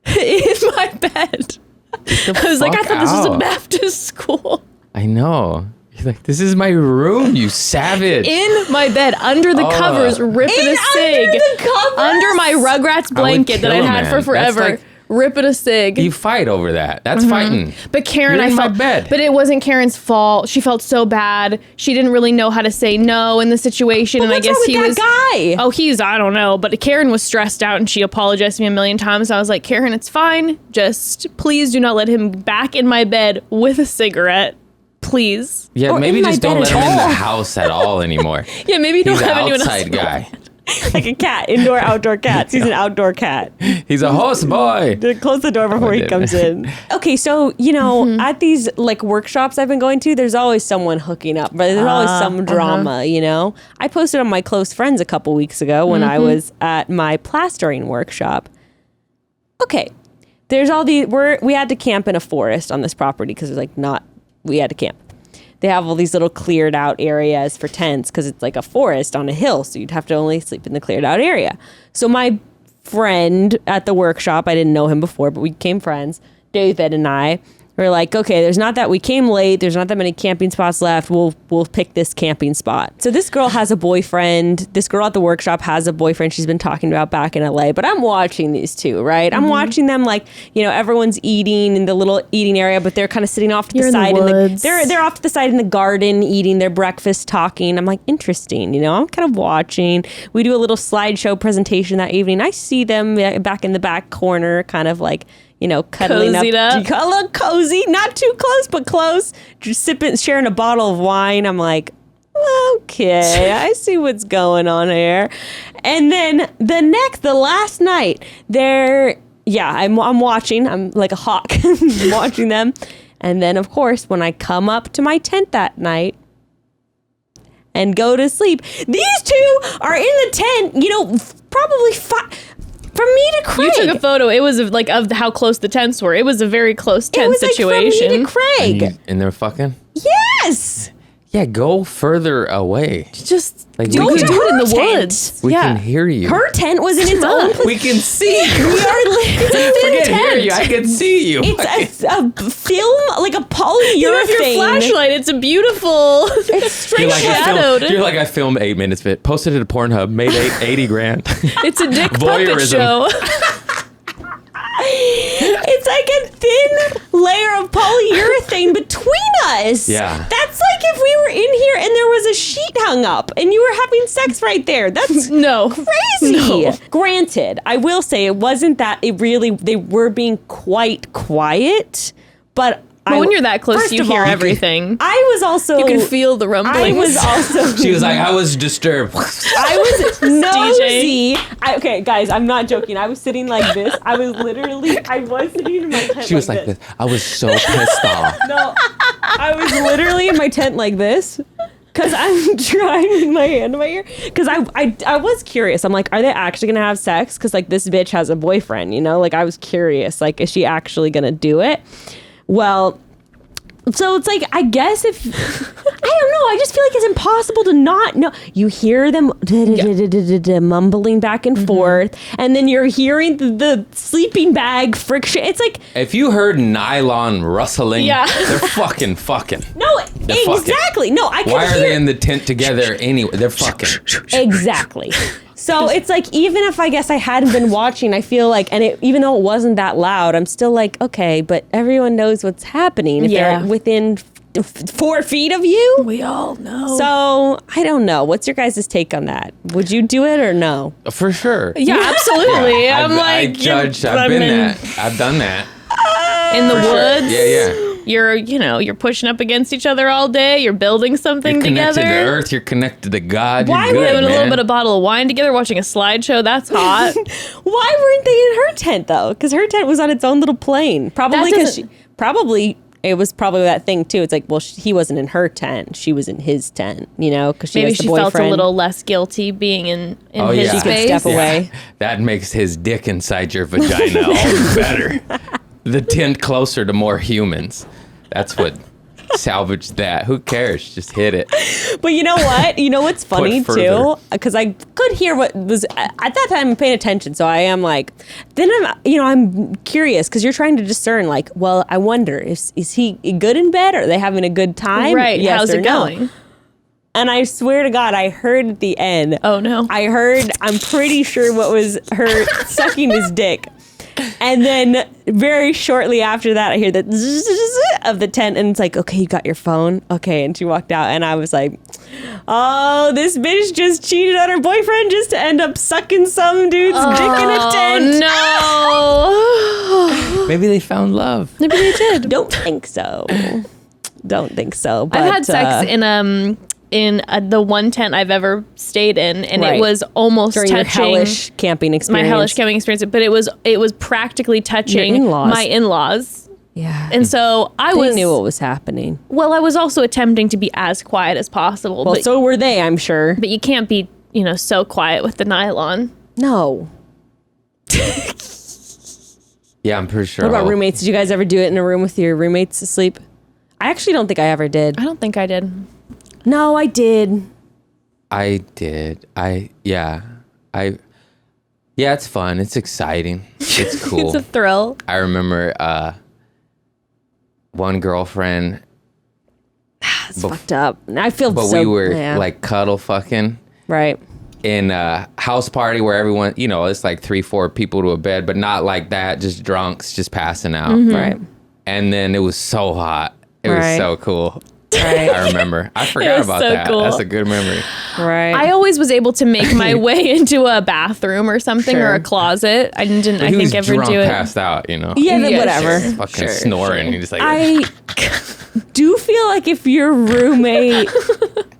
in my bed. I was like, I thought this was a out. Baptist school. I know. You're like, this is my room, you savage. In my bed, under the covers, ripping a cig. Under the covers? Under my Rugrats blanket that kill I'd a had man. for That's forever. like- Ripping a cig. You fight over that. That's fighting. But Karen, You're I in felt my bed. But it wasn't Karen's fault. She felt so bad. She didn't really know how to say no in the situation, and I what's guess wrong with he that was. guy? Oh, I don't know. But Karen was stressed out, and she apologized to me a million times. I was like, Karen, it's fine. Just please do not let him back in my bed with a cigarette. Please. Yeah, Or maybe in my just don't bed let at him in the all. house at all anymore. Yeah, maybe He's don't an have anyone else. outside guy. Like a cat. Indoor, outdoor cats. He's an outdoor cat. He's a host boy. Close the door before he didn't. comes in. Okay, so, at these like workshops I've been going to, there's always someone hooking up, but there's always some drama, I posted on my close friends a couple weeks ago when I was at my plastering workshop. Okay, there's all the, we had to camp in a forest on this property because we had to camp. They have all these little cleared out areas for tents because it's like a forest on a hill. So you'd have to only sleep in the cleared out area. So my friend at the workshop, I didn't know him before, but we became friends, David and I, were like, okay, we came late. There's not that many camping spots left. We'll pick this camping spot. So this girl has a boyfriend. This girl at the workshop has a boyfriend she's been talking about back in LA. But I'm watching these two, right? I'm watching them like, everyone's eating in the little eating area, but they're kind of sitting off to You're the in the side. woods. They're off to the side in the garden eating their breakfast, talking. I'm like, interesting. I'm kind of watching. We do a little slideshow presentation that evening. I see them back in the back corner, kind of like, cuddling Cozied up. a little cozy, not too close, but close. Just sharing a bottle of wine. I'm like, okay, I see what's going on here. And then the last night, I'm watching. I'm like a hawk watching them. And then, of course, when I come up to my tent that night and go to sleep, these two are in the tent, probably from me to Craig. You took a photo. It was of how close the tents were. It was a very close tent it was situation. Like from me to Craig. And they're fucking? Yes. Yeah, go further away. Just Like, do we it can- in the Her woods. We yeah. can hear you. Her tent was in its own position. We can see We you. are it's Forget a hear thin you. I tent. can see you. It's a film, like a polyurethane. You have your flashlight. It's a beautiful. It's straight You're like, shadowed. you're like, I filmed 8 minutes of it, posted it to Pornhub, made 80 grand. It's a dick puppet Voyeurism. show. It's like a thin layer of polyurethane between us. Yeah. That's like if we were in here and there was a sheet hung up and you were having sex right there. That's No. crazy. No. Granted, I will say it wasn't that they were being quite quiet, but But when you're that close, first you of hear all, everything. I was also You can feel the rumblings. I was also She was like, I was disturbed. I was nosy. Okay, guys, I'm not joking. I was sitting like this. I was sitting in my tent. She was like this. I was so pissed off. No, I was literally in my tent like this. Because I'm trying with my hand in my ear. Because I was curious. I'm like, are they actually going to have sex? Because, like, this bitch has a boyfriend, Like, I was curious. Like, is she actually going to do it? Well, so it's like, I guess if... I don't know. I just feel like it's impossible to not know. You hear them mumbling back and forth. And then you're hearing the sleeping bag friction. It's like... If you heard nylon rustling, Yeah. they're fucking. No, They're fucking. exactly. No, I can Why are hear... they in the tent together anyway? They're fucking. Exactly. So it's like, even if I guess I hadn't been watching, I feel like, even though it wasn't that loud, I'm still like, okay, but everyone knows what's happening if Yeah. they're within 4 feet of you. We all know. So I don't know. What's your guys' take on that? Would you do it or no? For sure. yeah, absolutely. Yeah, I'm I like, judged. yeah, I've been I mean, that. I've done that. in the For sure. woods. Yeah. You're pushing up against each other all day. You're building something You're connected together. to Earth. You're connected to God. Why You're We're good, having a little man. bit of bottle of wine together, watching a slideshow. That's hot. Why weren't they in her tent though? Because her tent was on its own little plane. Probably because it was probably that thing too. It's like, well, he wasn't in her tent; she was in his tent. Because she Maybe has the she boyfriend. felt a little less guilty being in Oh, his yeah. She could space. step away. That makes his dick inside your vagina all the better. The tent closer to more humans. That's what salvaged that. Who cares? Just hit it. But you know what? You know what's funny further. too? Because I could hear what was at that time. I'm paying attention, so I am like. Then I'm curious because you're trying to discern. Like, well, I wonder is he good in bed? Are they having a good time? Right. Yes How's or it no? going? And I swear to God, I heard at the end. Oh, no. I'm pretty sure what was her sucking his dick. And then very shortly after that, I hear the zzz of the tent, and it's like, okay, you got your phone? Okay. And she walked out, and I was like, oh, this bitch just cheated on her boyfriend just to end up sucking some dude's dick in a tent. No. Maybe they found love. Maybe they did. Don't think so. Don't think so. But, I've had sex in the one tent I've ever stayed in, and Right. it was almost during your touching hellish camping my experience. hellish camping experience. But it was practically touching in-laws. my in-laws, Yeah. and so I they knew what was happening. Well, I was also attempting to be as quiet as possible. Well, but, so were they, I'm sure. but you can't be so quiet with the nylon. No. Yeah, I'm pretty sure. What about I'll- roommates? Did you guys ever do it in a room with your roommates asleep? I actually don't think I ever did. I don't think I did. No, I did. I did. Yeah, it's fun. It's exciting. It's cool. It's a thrill. I remember one girlfriend, It's fucked up. I feel but so... we were yeah. like cuddle fucking Right. in a house party where everyone, it's like 3-4 people to a bed, but not like that, just drunks, just passing out. Right. And then it was so hot. It was Right. so cool. Right. I remember. I forgot was about so that. cool. That's a good memory. Right. I always was able to make my way into a bathroom or something Sure. or a closet. I didn't. I He was think ever drunk, do it. passed out, yeah, then Yeah, whatever. sure. fucking snoring. You're just like, I do feel like if your roommate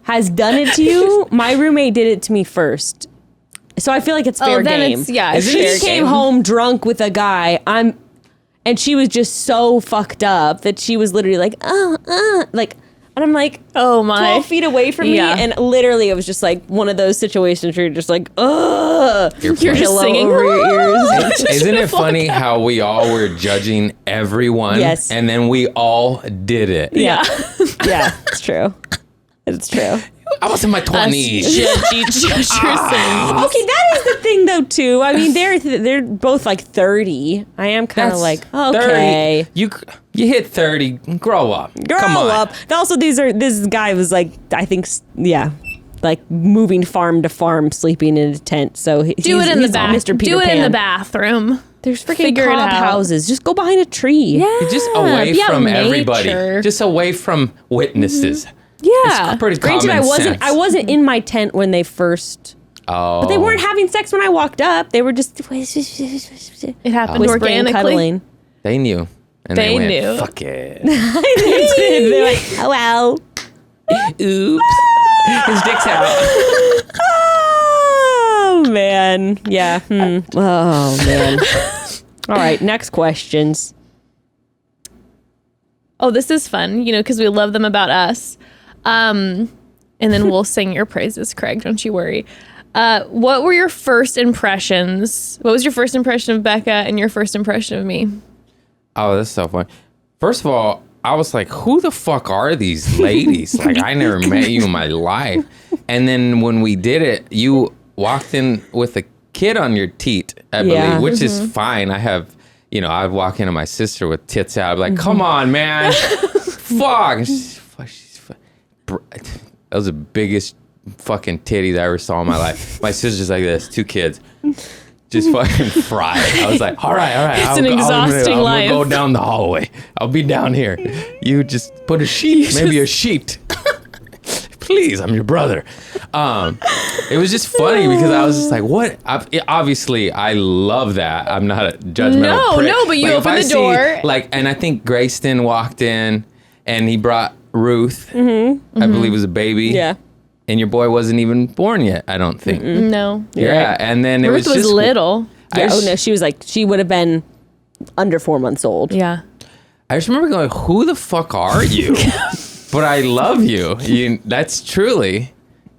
has done it to you, my roommate did it to me first. So I feel like it's fair then game. it's Isn't She it came home drunk with a guy. And she was just so fucked up that she was literally like, and I'm like, Oh my! 12 feet away from me, Yeah. and literally it was just like one of those situations where you're just like, ugh. You're You're just Pillow singing. over your ears. Isn't it funny how we all were judging everyone? Yes. And then we all did it. Yeah. Yeah, it's true. It's true. I was in my 20s. Judge your sins. Okay, that is the thing though too. I mean, they're both like 30. I am kind of like, okay, 30. You hit 30, grow up. grow Come on. up. Also, this guy was like, I think, yeah, like moving farm to farm, sleeping in a tent. So Do it in the bath. Mr. Peter Do it Pan. in the bathroom. There's freaking Figure it cob out. houses. Just go behind a tree. Yeah. Just away be out from in everybody. nature. Just away from witnesses. Yeah. It's pretty Granted, common I wasn't in my tent when they first. Oh. But they weren't having sex when I walked up. They were just It happened whispering, organically. cuddling. They knew. And They went, knew. Fuck it. They're like, oh well. Oops. His dick's out. Oh man, yeah. Oh man. All right, next questions. Oh, this is fun, because we love them about us. And then we'll sing your praises, Craig. Don't you worry. What were your first impressions? What was your first impression of Becca and your first impression of me? Oh, that's so funny. First of all, I was like, who the fuck are these ladies? Like, I never met you in my life. And then when we did it, you walked in with a kid on your teet, I believe, Yeah. which is fine. I have, I'd walk into my sister with tits out. I'd be like, come on, man. Fuck. And that was the biggest fucking titties I ever saw in my life. My sister's like this, 2 kids. Just fucking fried. I was like, all right. It's an exhausting life. I'm gonna go down the hallway. I'll be down here. You just put a sheet, maybe a sheet. Please, I'm your brother. It was just funny because I was just like, what? Obviously, I love that. I'm not a judgmental prick. No, but you if opened I the door. Like, and I think Grayston walked in and he brought Ruth, I believe was a baby. Yeah. And your boy wasn't even born yet, I don't think. No. Yeah, and then it Ruth was just little. Yeah. No, she would have been under 4 months old. Yeah. I just remember going, who the fuck are you? But I love you. That's truly,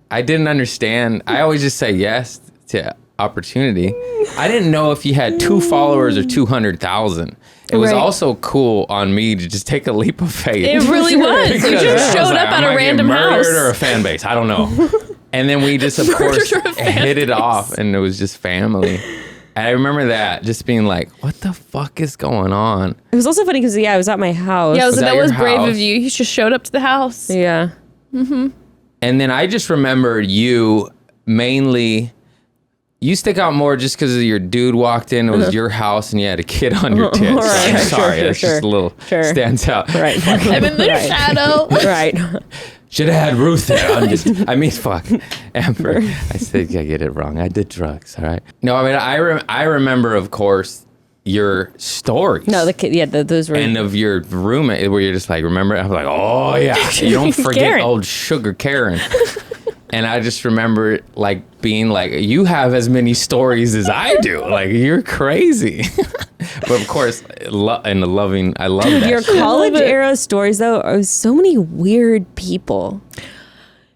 I didn't understand. I always just say yes to opportunity. I didn't know if you had 2 followers or 200,000. It was Right. also cool on me to just take a leap of faith. It really was. You Because just I was showed like, up I at might a get random murdered house. or a fan base. I don't know. And then we just, of course, Murdered or a fan hit it base. off, and it was just family. And I remember that, just being like, what the fuck is going on? It was also funny because, I was at my house. Yeah, Was that that your was brave house? of you. You just showed up to the house. Yeah. And then I just remember you mainly, you stick out more just because your dude walked in, it was your house, and you had a kid on your tits. Right. I'm Sure, sorry, sure, that's sure. just a little, stands out. Right. I'm in the Right. shadow. Right. Should have had Ruth there. Fuck. Amber. I said, I get it wrong. I did drugs, all right? No, I mean, I remember, of course, your stories. No, the kid. Yeah, those were. And of your roommate, where you're just like, remember? I was like, oh, yeah. You don't forget Karen. old Sugar Karen. And I just remember, like, being like, you have as many stories as I do. Like, you're crazy. But, of course, I love that Your shit. college love it. era stories, though, are so many weird people.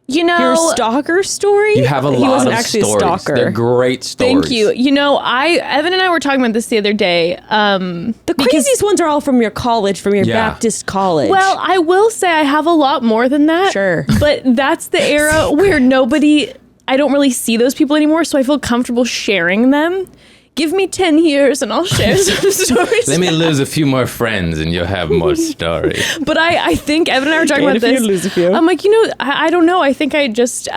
You know, Your stalker story? You have a He lot wasn't of actually stories. a stalker. They're great stories. thank you. You know, Evan and I were talking about this the other day. The craziest ones are all from your college, from your Yeah. Baptist college. Well, I will say I have a lot more than that. Sure. But that's the era where I don't really see those people anymore, so I feel comfortable sharing them. Give me 10 years and I'll share some stories. Let me lose a few more friends and you'll have more stories. But I think Evan and I were talking And about if you this. lose a few. I'm like, I don't know. I think I just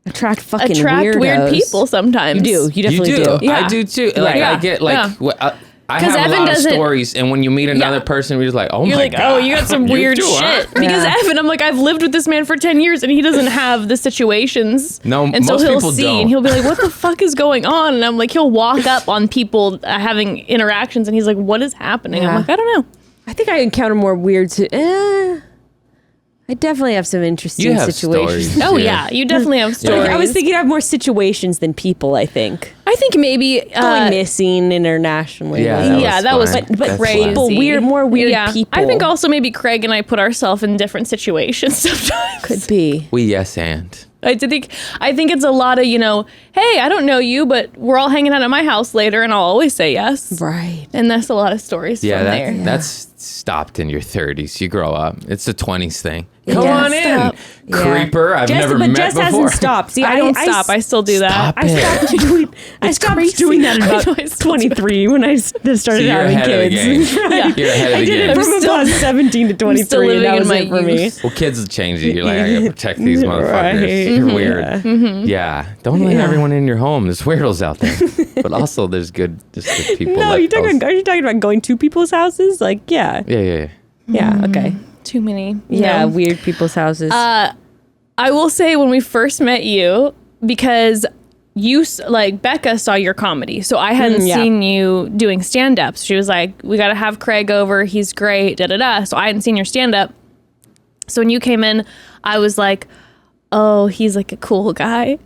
attract fucking attract weird weirdos. people sometimes. You do. You definitely You do. do. Yeah. I do too. Like, Yeah. I get like, Yeah. I 'Cause have Evan a lot of doesn't- stories, and when you meet another person, you're just like, oh You're my like, God. oh, you got some You weird do, huh? shit. Because Yeah. Evan, I'm like, I've lived with this man for 10 years and he doesn't have the situations. No, and so most he'll people see don't. and he'll be like, what the fuck is going on? And I'm like, he'll walk up on people having interactions and he's like, what is happening? I'm Yeah. like, I don't know. I think I encounter more weird. I definitely have some interesting You have situations. stories. Oh yeah, you definitely have stories. I was thinking I have more situations than people. I think I think maybe going missing internationally. Yeah, that was fine. but That's crazy. people more weird yeah. people. I think also maybe Craig and I put ourselves in different situations sometimes. could be. We yes and. I think it's a lot of, hey, I don't know you, but we're all hanging out at my house later and I'll always say yes. Right. And that's a lot of stories Yeah, from there. that's stopped in your 30s. You grow up. It's a 20s thing. Come Yeah. on in, Stop. creeper. I've never met Jess before. hasn't stopped. See, I don't stop. I still do that. Stop I stopped doing. I stopped crazy. doing that at I about know, I still do 23 when I started So you're having ahead of the kids. game. Yeah. You're ahead of I the did game. it from still- about 17 to 23. still living that in was my it for me. youth. Well, kids will change you. You're like, I gotta protect these motherfuckers. Right. You're weird. Mm-hmm. Yeah. Don't let everyone in your home. There's weirdos out there. But also there's good people. No, like those. are you talking about going to people's houses? Like, yeah. Yeah. Yeah, okay. Too many. Yeah, No. weird people's houses. I will say when we first met you, because Becca saw your comedy. So I hadn't yeah. seen you doing stand-ups. She was like, we got to have Craig over. He's great, da-da-da. So I hadn't seen your stand-up. So when you came in, I was like, oh, he's like a cool guy.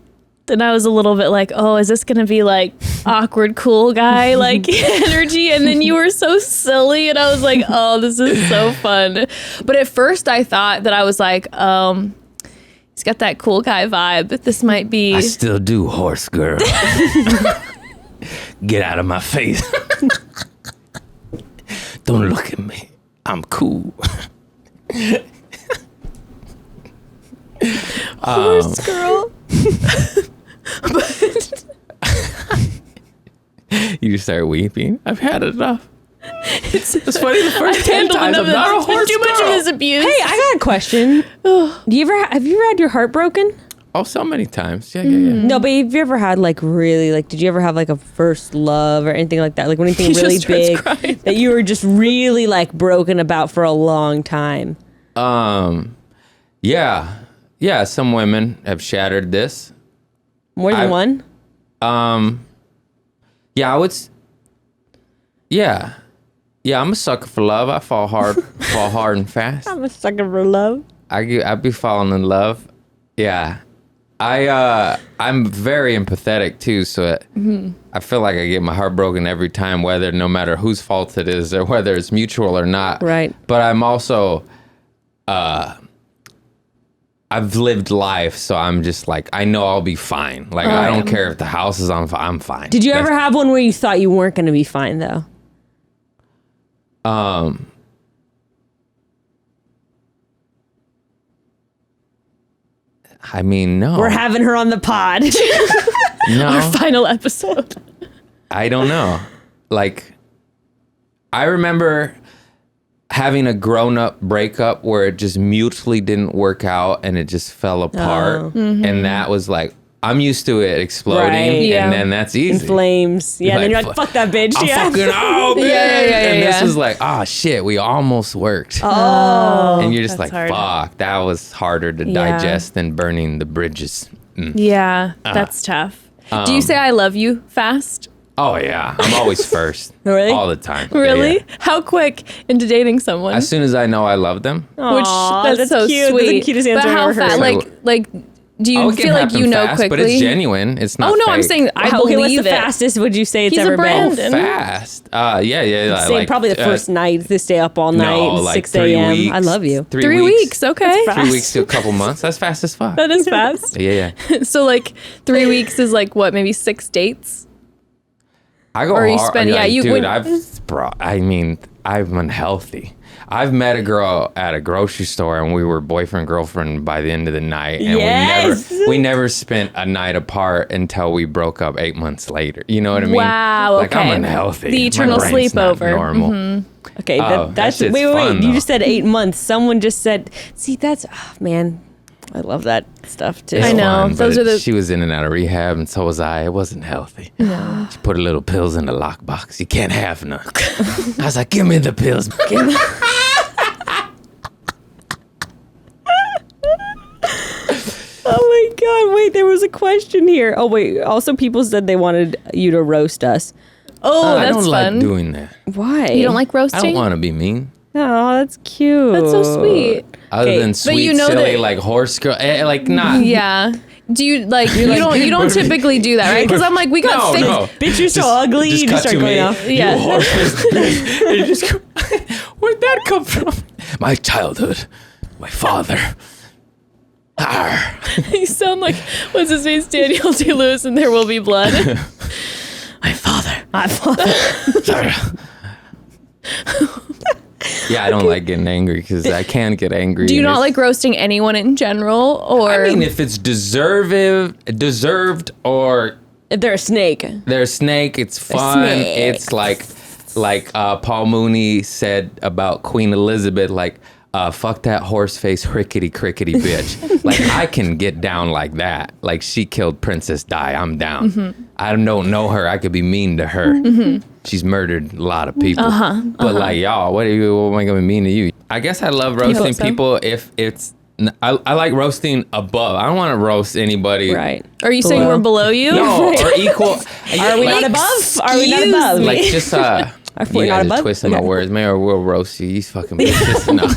Then I was a little bit like, oh, is this going to be like awkward cool guy like energy? And then you were so silly. And I was like, oh, this is so fun. But at first I thought that I was like, he's got that cool guy vibe. This might be. I still do, horse girl. Get out of my face. Don't look at me. I'm cool. Horse girl. You start weeping. I've had enough. It's funny. The first 10 Handled times enough I'm not a of this. horse Too much girl. of his abuse. hey, I got a question. have you ever had your heart broken? Oh, so many times. Yeah. No, but have you ever had like really like did you ever have like a first love or anything like that? Like anything He really just starts big crying. that you were just really like broken about for a long time? Yeah. Yeah, some women have shattered this. More than one? Yeah, I would. Yeah, I'm a sucker for love. I fall hard and fast. I'm a sucker for love. I be falling in love. Yeah, I'm very empathetic too. So I feel like I get my heart broken every time, no matter whose fault it is or whether it's mutual or not. Right. But I'm also, I've lived life, so I'm just like, I know I'll be fine. Like, I don't care if the house is on fire. I'm fine. Did you ever have one where you thought you weren't going to be fine, though? I mean, no. We're having her on the pod. No. Our final episode. I don't know. Like, I remember having a grown-up breakup where it just mutually didn't work out and it just fell apart. And that was like, I'm used to it exploding, Right. Yeah. and then that's easy. In flames. Yeah, Like, then you're like, fuck that bitch. I'm Yeah. fucking out, man. Yeah, And this yeah. was like, oh shit, we almost worked. Oh. And you're just that's like, hard. fuck, that was harder to digest than burning the bridges. Yeah, that's tough. Do you say I love you fast? Oh yeah, I'm always first. Really? All the time. Yeah, Really? yeah. How quick into dating someone? As soon as I know I love them, Aw, Which that's so cute. sweet. That's the cutest answer but I've how ever heard. fast? Like, do you it can feel like happen you know fast, quickly? but it's genuine. It's not. Oh no, I'm fake. saying I Okay, believe what's the it. fastest would you say it's He's a ever been? Brandon. fast. Yeah. Say like, probably the first night, they stay up all night, no, like 6 3 a.m. weeks. I love you. 3 weeks. Okay, That's 3 weeks to a couple months. That's fast as fuck. that is fast. Yeah. So like 3 weeks is like what? Maybe 6 dates. I go Or you hard. spend- yeah, like, you- dude, when- I'm unhealthy. I've met a girl at a grocery store and we were boyfriend girlfriend by the end of the night, and Yes! we never spent a night apart until we broke up 8 months later. You know what I mean? Wow, Like, I'm okay. unhealthy. The My eternal brain's not sleepover. Normal. Okay, Oh, that that's shit's wait. fun, You though. just said 8 months. Someone just said, see, that's, oh, man, I love that stuff too. It's I know. fun, Those but are the- She was in and out of rehab, and so was I. It wasn't healthy. No. She put her little pills in the lockbox. You can't have none. I was like, give me the pills. Oh my God, wait, there was a question here. Oh wait, also people said they wanted you to roast us. Oh, I that's don't fun. like doing that. Why? You don't like I roasting? don't want to be mean. Oh, that's cute. That's so sweet. Other Okay, than but sweet, you know silly, that- like horse girl, like not. Yeah. Do you like you don't typically do that, right? Because I'm like we got thick. No. Bitch, you're so ugly. You just cut start to going me. off. Yeah. You horse. And you just go, where'd that come from? My childhood. My father. Arr. You sound like what's his name, Daniel Day-Lewis, and There Will Be Blood. My father. My father. Yeah, I don't like getting angry because I can get angry. Do you and not it's- like roasting anyone in general, or I mean, if it's deserved, or If they're a snake. they're a snake, it's fun. snake. It's like Paul Mooney said about Queen Elizabeth, like, fuck that horse face rickety crickety bitch. Like, I can get down like that. Like, she killed Princess Di. I'm down. Mm-hmm. I don't know her. I could be mean to her. She's murdered a lot of people. But like, y'all, what am I gonna be mean to you? I guess I love roasting so. people if it's. I like roasting above. I don't want to roast anybody. Right. are you saying we're below you? No, or equal. Are we not above? Are we not above? Like just Are we you not guys above? are twisting my Okay. words. Maybe we'll roast you. You fucking bitches. No.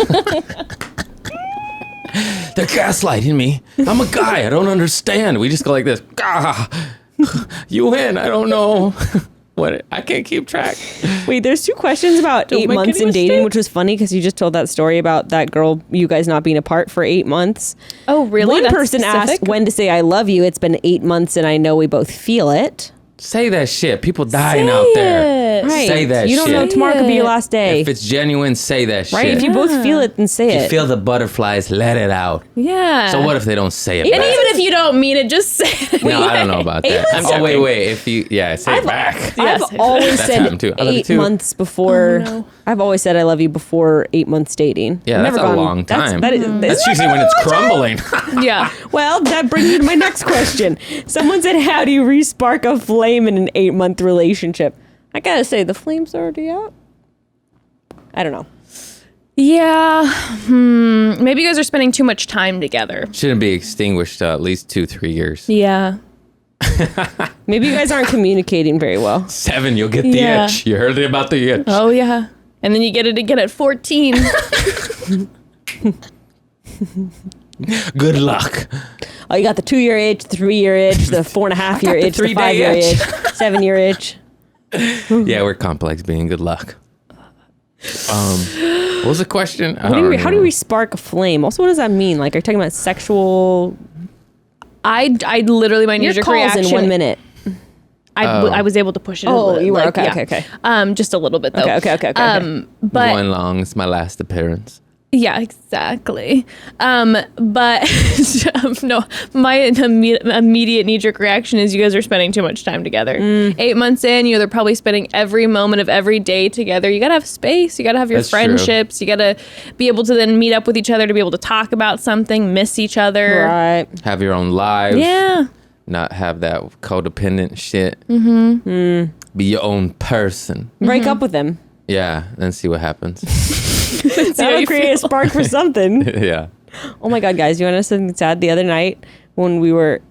They're gaslighting me. I'm a guy. I don't understand. We just go like this. Ah, you win. I don't know. What? I can't keep track. Wait, there's 2 questions about 8 make months any in dating, mistakes. which was funny because you just told that story about that girl, you guys not being apart for 8 months. Oh, really? One That's person asked specific? when to say I love you. It's been 8 months and I know we both feel it. Say that shit. People dying Say out there. it. Right. Say that You don't shit. know, tomorrow could be your last day. If it's genuine, say that Right? shit. If you both feel it, then say If you it. feel the butterflies, let it out. Yeah. So what if they don't say it And back? even if you don't mean it, just say it. No, I don't know about that. I'm Oh, wait. joking. If you, say it back. Yes. I've always That's said happened too. I love it 8 too. months before. Oh, no. I've always said I love you before 8 months dating. Yeah, I've that's a long time. That's That's usually when it's crumbling. Yeah. well, that brings me to my next question. Someone said, how do you re-spark a flame in an 8-month relationship? I gotta say, the flame's already out. I don't know. Yeah. Maybe you guys are spending too much time together. Shouldn't be extinguished at least 2-3 years. Yeah. Maybe you guys aren't communicating very well. 7, you'll get the Yeah. itch. You heard about the itch. Oh, yeah. And then you get it again at 14. Good luck. Oh, you got the 2-year itch, the 3-year itch, the 4.5-year itch, the 3-day 5-year itch. itch, 7-year itch. Yeah, we're complex being. Good luck. What was the question? How do you spark a flame? Also, what does that mean? Like, are you talking about sexual? I literally, my Your knee-jerk calls reaction. in 1 minute. I was able to push it. Oh, you were like, okay. yeah. Okay. Just a little bit though. Okay. But Going long. It's my last appearance. yeah, exactly. But no, my immediate knee-jerk reaction is you guys are spending too much time together. 8 months in, they're probably spending every moment of every day together. You gotta have space. You gotta have your That's true. friendships. You gotta be able to then meet up with each other to be able to talk about something, miss each other. Right. Have your own life. Yeah. Not have that codependent shit. Mm-hmm. Be your own person. Break up with them. Yeah, and see what happens. That'll create a spark for something. Yeah. Oh my God, guys, you want to know something sad? The other night when we were,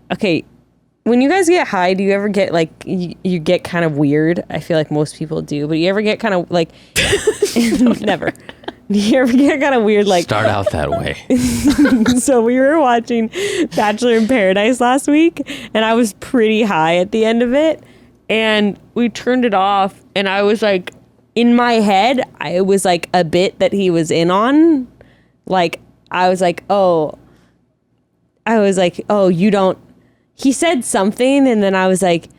when you guys get high, do you ever get like, you get kind of weird? I feel like most people do, but you ever get kind of like, never. Do you ever get kind of weird? Like, Start out that way. so we were watching Bachelor in Paradise last week and I was pretty high at the end of it and we turned it off and I was like, in my head, it was like a bit that he was in on. Like, I was like, oh, you don't, he said something and then I was like,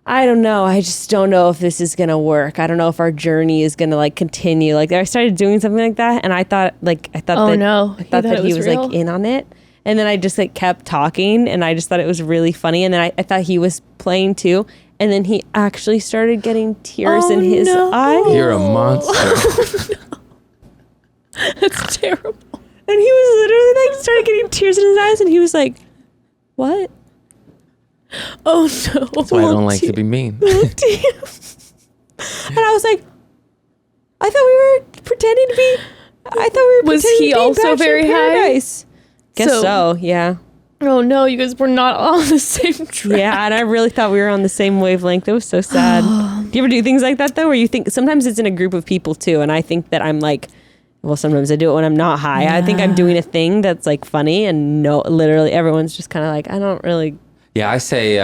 I don't know. I just don't know if this is going to work. I don't know if our journey is going to like continue. Like I started doing something like that and I thought Oh, that, no. I thought that he was real? like in on it. And then I just like kept talking and I just thought it was really funny. And then I thought he was playing too. And then he actually started getting tears in his eyes. You're a monster. That's terrible. And he was literally like started getting tears in his eyes and he was like, what? Oh no. That's why I don't like to be mean. And I was like, I thought we were pretending to be. Was pretending he to be also Bachelor very in high? Paradise. Guess so. Yeah. Oh no, you guys were not on the same track. Yeah, and I really thought we were on the same wavelength. It was so sad. Do you ever do things like that though, where you think sometimes it's in a group of people too, and I think that I'm like, well, sometimes I do it when I'm not high. Yeah. I think I'm doing a thing that's like funny, and no, literally everyone's just kind of like, I don't really. Yeah, I say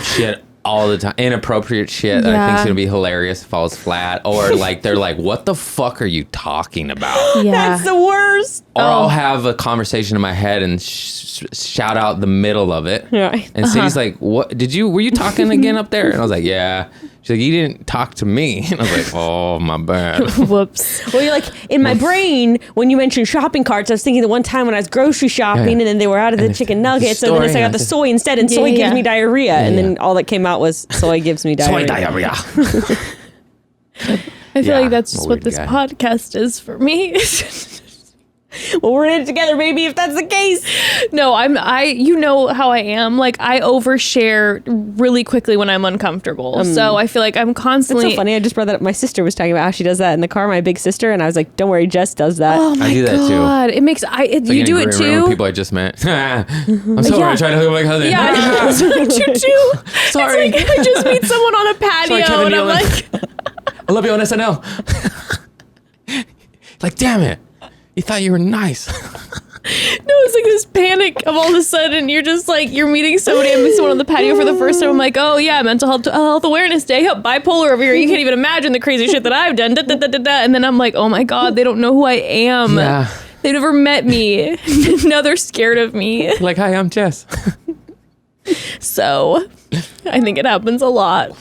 shit all the time. Inappropriate shit that I think's Yeah. gonna be hilarious falls flat. Or like they're like, what the fuck are you talking about? Yeah. That's the worst. Or I'll have a conversation in my head and shout out the middle of it. Yeah. And Sadie's like, what were you talking again up there? And I was like, yeah. She's like, you didn't talk to me. And I was like, oh, my bad. Whoops. Well, you're like, in my brain, when you mentioned shopping carts, I was thinking the one time when I was grocery shopping Yeah. and then they were out of the And chicken the nuggets, so then I story, got I the said- soy instead, and soy Yeah. gives me diarrhea. And then Yeah. all that came out was soy gives me diarrhea. Soy diarrhea. I feel Yeah, like that's I'm a just what weird this guy. podcast is for me. Well, we're in it together, baby, if that's the case. No, you know how I am. Like I overshare really quickly when I'm uncomfortable. So I feel like I'm It's constantly so funny. I just brought that up. My sister was talking about how she does that in the car, my big sister, and I was like, don't worry, Jess does that. Oh my I do that too. god. It makes you do it too. People I just met. I'm sorry. Yeah. I tried to hook my cousin. Yeah, that's what I do too. Sorry. It's like I just meet someone on a patio Kevin, and I'm you're like, I love you on SNL. Like, damn it. You thought you were nice. no, it's like this panic of all of a sudden you're just like you're meeting somebody. I'm meeting someone on the patio for the first time. I'm like, oh yeah, mental health awareness day. Yep, bipolar over here. You can't even imagine the crazy shit that I've done. Da, da, da, da, da. And then I'm like, oh my god, they don't know who I am. Yeah. They've never met me. Now they're scared of me. Like, hi, I'm Jess. So I think it happens a lot.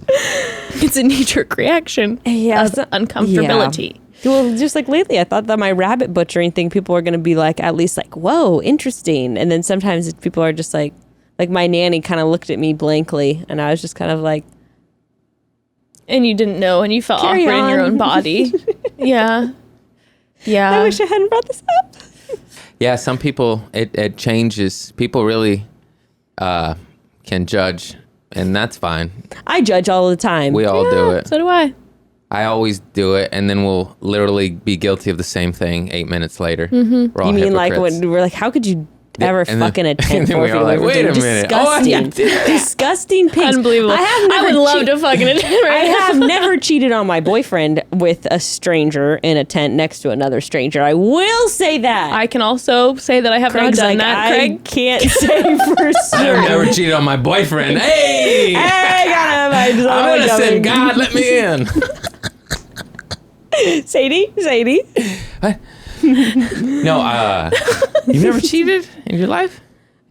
It's a knee-jerk reaction Yeah, of so- uncomfortability. Well, just like lately, I thought that my rabbit butchering thing, people were going to be like, at least like, whoa, interesting. And then sometimes people are just like my nanny kind of looked at me blankly, and I was just kind of like, And you didn't know, and you felt Carry awkward in your on. own body. Yeah. Yeah. I wish I hadn't brought this up. Yeah, some people, it changes. People really can judge, and that's fine. I judge all the time. We all do it. So do I. I always do it, and then we'll literally be guilty of the same thing 8 minutes later. We're all You mean like hypocrites. when we're like, how could you ever And then- fucking a and tent then we for all like, wait a minute. Disgusting. Oh, I did that. Disgusting pigs. Unbelievable. I would love to fucking it. I have never cheated on my boyfriend with a stranger in a tent next to another stranger. I will say that. I can also say that I have Craig's not done like, that, I Craig. can't say for I've sure. never cheated on my boyfriend. Hey! Hey, got him. I would have said, God, let me in. Sadie. No, you've never cheated in your life?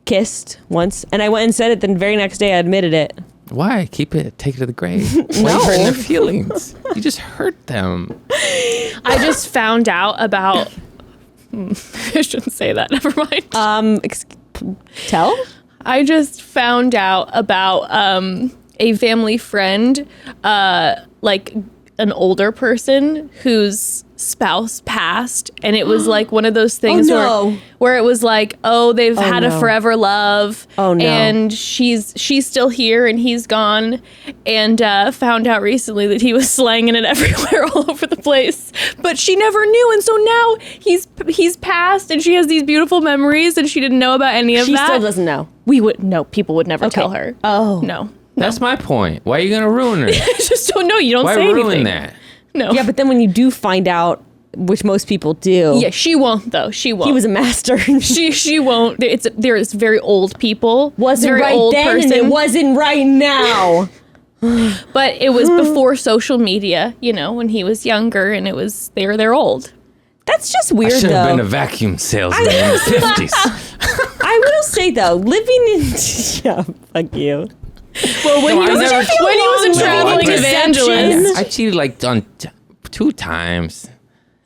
Kissed once, and I went and said it. The very next day, I admitted it. Why? Keep it. Take it to the grave. Why are you hurting their feelings? You just hurt them. I just found out about. I shouldn't say that. Never mind. Tell? I just found out about a family friend, like an older person whose spouse passed, and it was like one of those things no. where it was like, oh, they've had a no. forever love, Oh, no. and she's still here and he's gone, and found out recently that he was slanging it everywhere all over the place, but she never knew, and so now he's passed, and she has these beautiful memories, and she didn't know about any of She that. still doesn't know. People would never tell her. Oh. No. That's my point. Why are you going to ruin her? I just don't know. You don't Why say ruin anything. that? No. Yeah, but then when you do find out, which most people do, Yeah, she won't though. She won't. he was a master. She won't. There's very old people. wasn't very right old then, and it wasn't right now. But it was before social media. You know, when he was younger, and they're old. That's just I weird, should have though. been a vacuum salesman in the 50s. I will say though, living in yeah, fuck you. Well, when No, he I was never- a traveling Deception. evangelist. I cheated like on 2 times.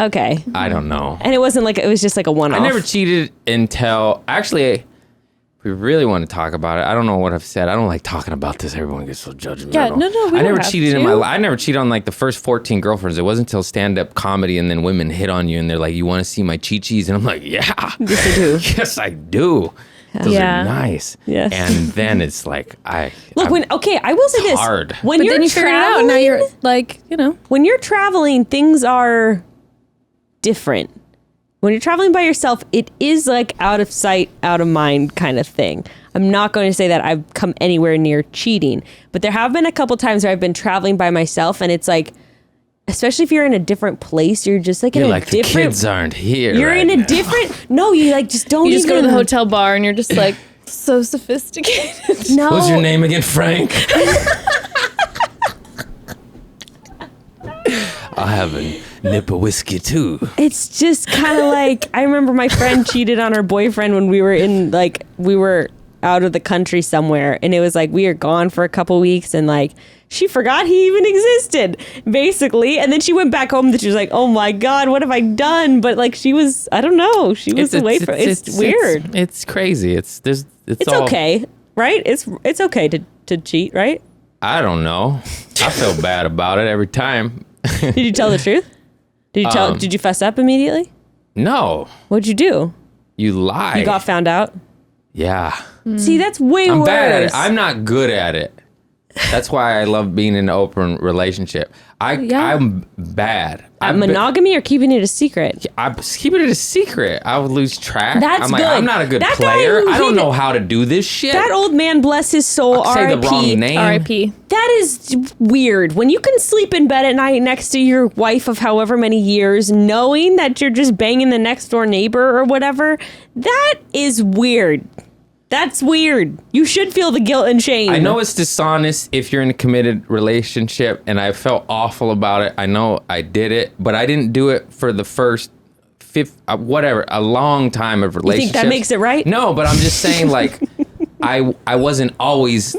Okay, I don't know. and it wasn't like it was just like a one-off. I never cheated until actually. If we really want to talk about it, I don't know what I've said. I don't like talking about this. Everyone gets so judgmental. Yeah, no, we I never don't have cheated in to. my life. I never cheated on like the first 14 girlfriends. It wasn't until stand-up comedy and then women hit on you and they're like, "You want to see my chi-chis?" And I'm like, "Yeah, Yes, I do. yes, I do. Those Yeah. are nice." Yes. And then it's like Look, I will say this: hard. when But you're then you figured it out. traveling, Now you're like, you know. when you're traveling, things are different. When you're traveling by yourself, it is like out of sight, out of mind kind of thing. I'm not going to say that I've come anywhere near cheating, but there have been a couple times where I've been traveling by myself, and it's like, especially if you're in a different place, you're just like you're in a like the different. kids aren't here. You're right in a now. different. No, you like just don't. You just go to even- the hotel bar and you're just like so sophisticated. No. What's your name again, Frank? I'll have a nip of whiskey too. It's just kind of like I remember my friend cheated on her boyfriend when we were out of the country somewhere, and it was like we were gone for a couple weeks, and like she forgot he even existed basically, and then she went back home and she was like, oh my god, what have I done? But like she was, I don't know, she was away from it's weird. It's crazy. It's It's all, okay, right? It's okay to cheat, right? I don't know. I feel bad about it every time. Did you tell the truth? Did you fess up immediately? No, What'd you do? you lie. You got found out? Yeah. See, that's way I'm worse. bad at it. I'm not good at it. That's why I love being in an open relationship. I'm bad. At monogamy or keeping it a secret? I'm keeping it a secret. I would lose track. That's I'm like, good. I'm not a good That guy player. who I don't hid- know how to do this shit. That old man, bless his soul, say the wrong R.I.P. name. R.I.P. That is weird. When you can sleep in bed at night next to your wife of however many years, knowing that you're just banging the next door neighbor or whatever, that is weird. That's weird. You should feel the guilt and shame. I know it's dishonest if you're in a committed relationship, and I felt awful about it. I know I did it, but I didn't do it for the first a long time of You relationships. think that makes it right? No, but I'm just saying, like, I wasn't always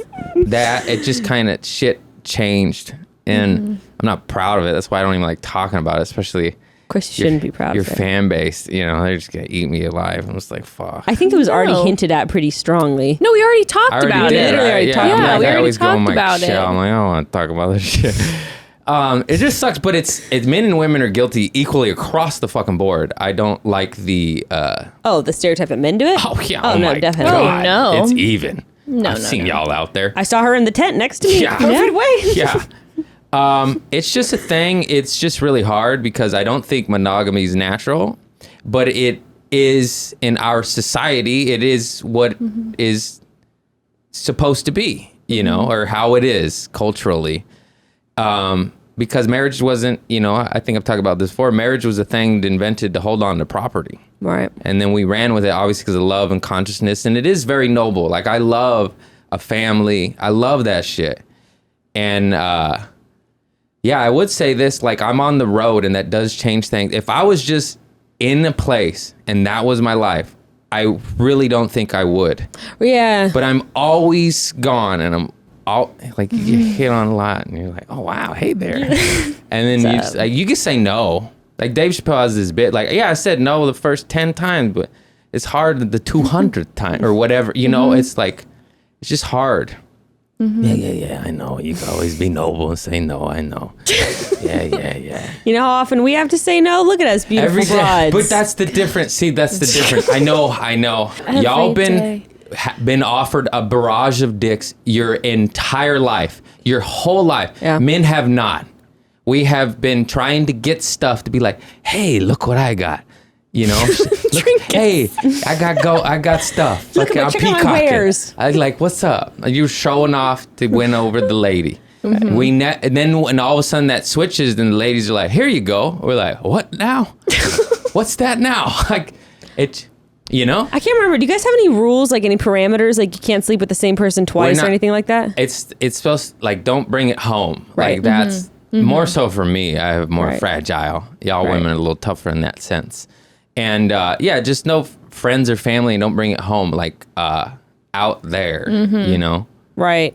that. It just kind of shit changed, and I'm not proud of it. That's why I don't even like talking about it, especially. Of course, you shouldn't be proud Your of it. fan base, they're just gonna eat me alive. I'm just like, fuck. I think it was already No. hinted at pretty strongly. No, we already talked I already about did. it. Literally already talked I'm about like, it. We I already always go in talked my about it. shell. I'm like, I don't want to talk about this shit. It just sucks, but it's men and women are guilty equally across the fucking board. I don't like the. Oh, the stereotype that men do it? Oh yeah. Oh, no, my definitely. God. Oh, no. It's even. No, I've no, seen no. y'all out there. I saw her in the tent next to me. Yeah. Perfect way. Yeah. It's just a thing. It's just really hard because I don't think monogamy is natural, but it is in our society. It is what is supposed to be, you know, or how it is culturally. Because marriage wasn't, you know, I think I've talked about this before. Marriage was a thing invented to hold on to property. Right. And then we ran with it, obviously, because of love and consciousness. And it is very noble. Like, I love a family. I love that shit. And, yeah, I would say this, like, I'm on the road, and that does change things. If I was just in a place and that was my life, I really don't think I would. Yeah. But I'm always gone, and I'm all like, you hit on a lot, and you're like, oh wow, hey there. And then you just, like, you can say no. Like Dave Chappelle has this bit, like, yeah, I said no the first 10 times, but it's hard the 200th time or whatever. You know, it's like, it's just hard. Yeah, I know. You can always be noble and say no, I know. Yeah. You know how often we have to say no? Look at us, beautiful Every day. broads. But that's the difference. See, that's the difference. I know. Y'all been offered a barrage of dicks your entire life, your whole life. Yeah. Men have not. We have been trying to get stuff to be like, hey, look what I got. You know, look, hey, I got stuff. Look at I'm my wares. I like, what's up? You're showing off to win over the lady. And then when all of a sudden that switches, then the ladies are like, here you go. We're like, what now? What's that now? Like, it, you know? I can't remember. Do you guys have any rules, like any parameters? Like you can't sleep with the same person twice or anything like that? It's supposed, like, don't bring it home. Right. Like, that's more so for me. I have more fragile. Y'all Right. women are a little tougher in that sense. And yeah, just no friends or family, and don't bring it home, like, out there, you know? Right.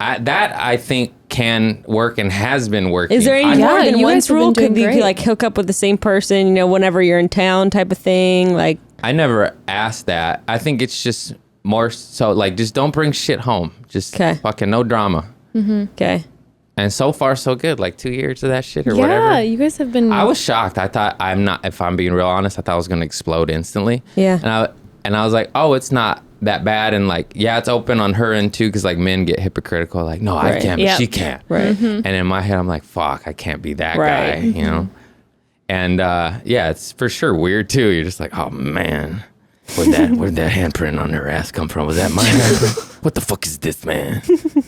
I think can work and has been working. Is there any more than you one guys have rule? been doing Could you great. like hook up with the same person, you know, whenever you're in town type of thing? Like, I never asked that. I think it's just more so, like, just don't bring shit home. Just 'Kay. fucking no drama. okay. And so far, so good. Like 2 years of that shit or Yeah, whatever. you guys have been. I was shocked. I thought, if I'm being real honest, I thought I was going to explode instantly. Yeah. And I was like, oh, it's not that bad. And like, yeah, it's open on her end too. Cause like men get hypocritical. Like, no, I Right. can't, but Yep. she can't. Right. And in my head, I'm like, fuck, I can't be that Right. guy, you know? And yeah, it's for sure weird too. You're just like, oh man, where'd that handprint on her ass come from? Was that my handprint? What the fuck is this, man?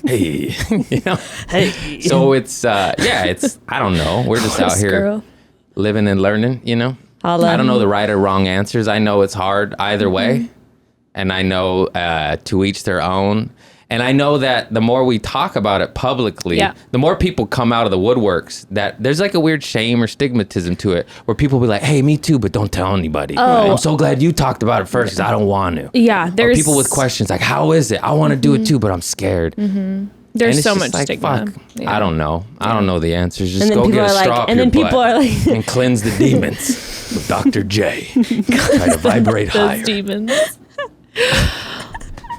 Hey, you know? Hey. So it's, yeah, it's, I don't know. We're just out here girl. living and learning, you know? Holla. I don't know the right or wrong answers. I know it's hard either way. And I know to each their own. And I know that the more we talk about it publicly, Yeah. the more people come out of the woodworks, that there's like a weird shame or stigmatism to it, where people be like, hey, me too, but don't tell anybody. Oh. I'm so glad you talked about it first because I don't want to. Yeah, Or there's people with questions like, how is it? I want to do it too, but I'm scared. There's And it's so just much like, stigma. fuck, Yeah. I don't know. I don't know the answers. Just And then go people get a are like- straw up and your then people butt are like- and cleanse the demons with Dr. J. Try to vibrate higher. Those demons.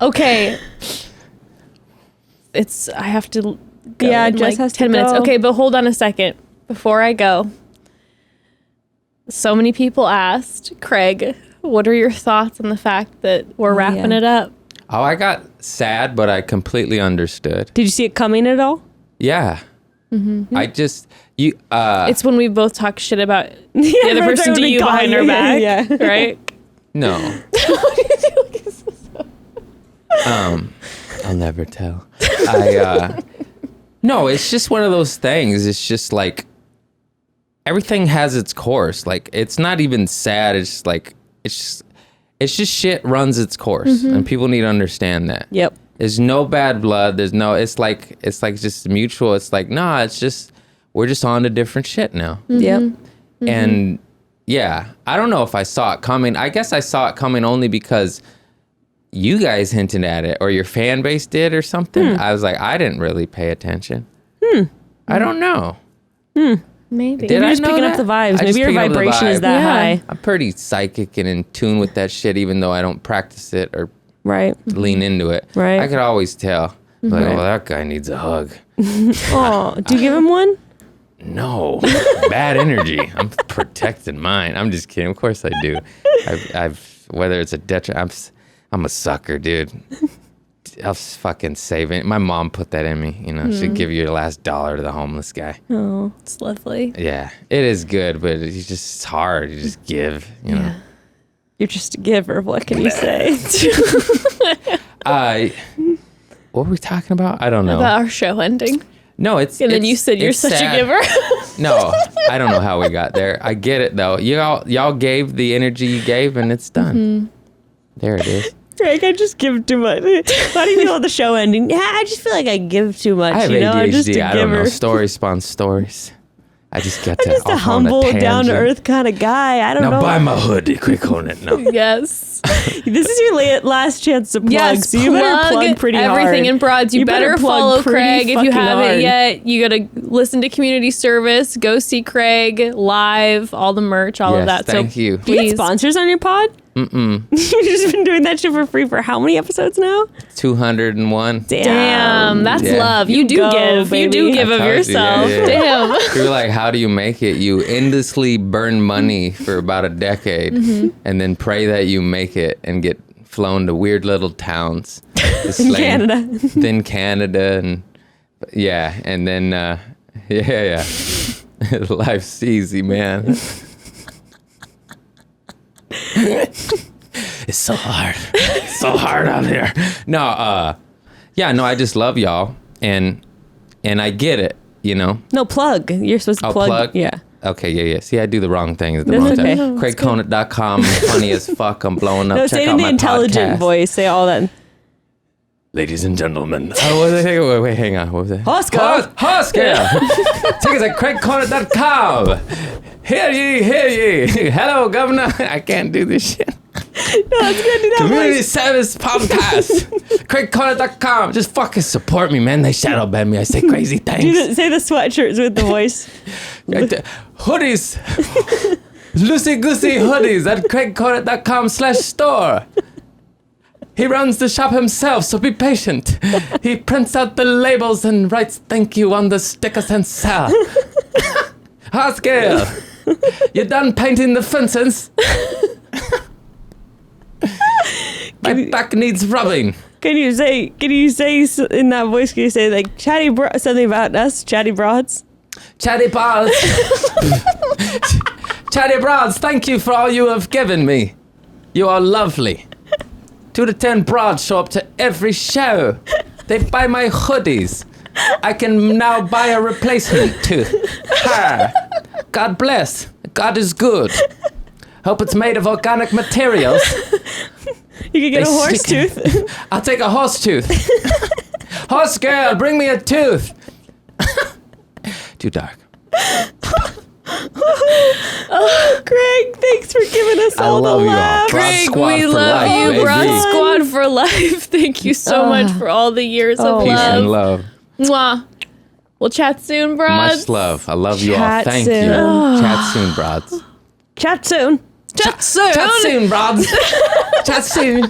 Okay. I have to go Yeah, in Jess like has to 10 minutes. go. Okay, but hold on a second. Before I go, so many people asked, Craig, what are your thoughts on the fact that we're wrapping yeah. it up? Oh, I got sad, but I completely understood. Did you see it coming at all? Yeah. I just, It's when we both talk shit about the other right, person when to we you call behind you. our back. Yeah. Right? no. I'll never tell. No, it's just one of those things. It's just like, everything has its course. Like, it's not even sad. It's just like, it's just shit runs its course, and people need to understand that. Yep. There's no bad blood. There's no. It's like just mutual. It's like, nah. It's just, we're just on to different shit now. Yep. And yeah, I don't know if I saw it coming. I guess I saw it coming only because you guys hinted at it, or your fan base did, or something. I was like, I didn't really pay attention. I don't know. Maybe. Did You're I just know picking up that? the vibes. I just Maybe your picking up the vibration is vibe. that Yeah. high. I'm pretty psychic and in tune with that shit, even though I don't practice it or Right. lean into it. Right. I could always tell. Like, Right. oh, that guy needs a hug. Oh, do you give him one? No, bad energy. I'm protecting mine. I'm just kidding. Of course I do. I've whether it's a detriment. I'm a sucker, dude. I'll fucking save it. My mom put that in me. You know, she'd give you your last dollar to the homeless guy. Oh, it's lovely. Yeah, it is good, but it's hard. You just give. You know. You're just a giver. What can you say? What were we talking about? I don't know. About our show ending. No, it's. And then you said you're such sad. a giver. No, I don't know how we got there. I get it though. Y'all gave the energy you gave, and it's done. There it is. Craig, I just give too much. How do you feel about the show ending? Yeah, I just feel like I give too much. I have ADHD. ADHD. I'm just a giver. I don't know. Stories spawn stories. I just get to Just a off on humble, tangent. down to earth kind of guy. I don't Now know. buy my hoodie, quick on it. No. Yes. This is your last chance to plug. Yes, so you better plug pretty hard. everything in Broads. You better plug follow pretty Craig if you fucking haven't hard. yet. You gotta listen to community service. Go see Craig live. All the merch, all of that. Thank you. Do you Please. get sponsors on your pod? Mm-mm. You've just been doing that shit for free for how many episodes now? 201. Damn, that's Yeah. love. You do go, give. You do baby. give I of told you, yourself. yeah. Damn. You're like, how do you make it? You endlessly burn money for about a decade and then pray that you make it and get flown to weird little towns. In Canada. Then Canada and and then life's easy, man. It's so hard. It's so hard out here. No, I just love y'all and I get it, you know. No, plug. You're supposed to Oh, plug. plug? Yeah. Okay, yeah. See, I do the wrong things at the That's wrong okay. time. CraigConant.com, funny as fuck. I'm blowing up. No, Check say it out in the my intelligent podcast. voice. Say all that. Ladies and gentlemen. Oh, what was it? Wait, hang on. What was it? Oscar. Oscar. Tickets at CraigConant.com. Hear ye. Hello, Governor. I can't do this shit. No, that's good. Do that Community voice. Service Podcast. CraigConant.com. Just fucking support me, man. They shadow ban me. I say crazy things. Say the sweatshirts with the voice. Hoodies. Loosey goosey hoodies at CraigConant.com/store. He runs the shop himself, so be patient. He prints out the labels and writes thank you on the stickers and sell. Haskell, you done painting the fences? My back needs rubbing. Can you say in that voice? Can you say like something about us, chatty broads? Chatty Broads. Chatty Broads, thank you for all you have given me. You are lovely. 2 to 10 broads show up to every show. They buy my hoodies. I can now buy a replacement tooth. Ha! God bless. God is good. Hope it's made of organic materials. You could get a They horse stick- tooth. I'll take a horse tooth. Horse girl, bring me a tooth. Too dark. Craig, thanks for giving us I all love the you all. laughs. Broad Craig, Squad we for love life, you. baby. Broad Squad for life. Thank you so much for all the years of Peace and love. love. Mwah. We'll chat soon, Broads. Much love. I love you all. Chat Thank soon. you. Chat soon, broads. Chat soon. Chat soon. Chat soon, broads. Chat soon.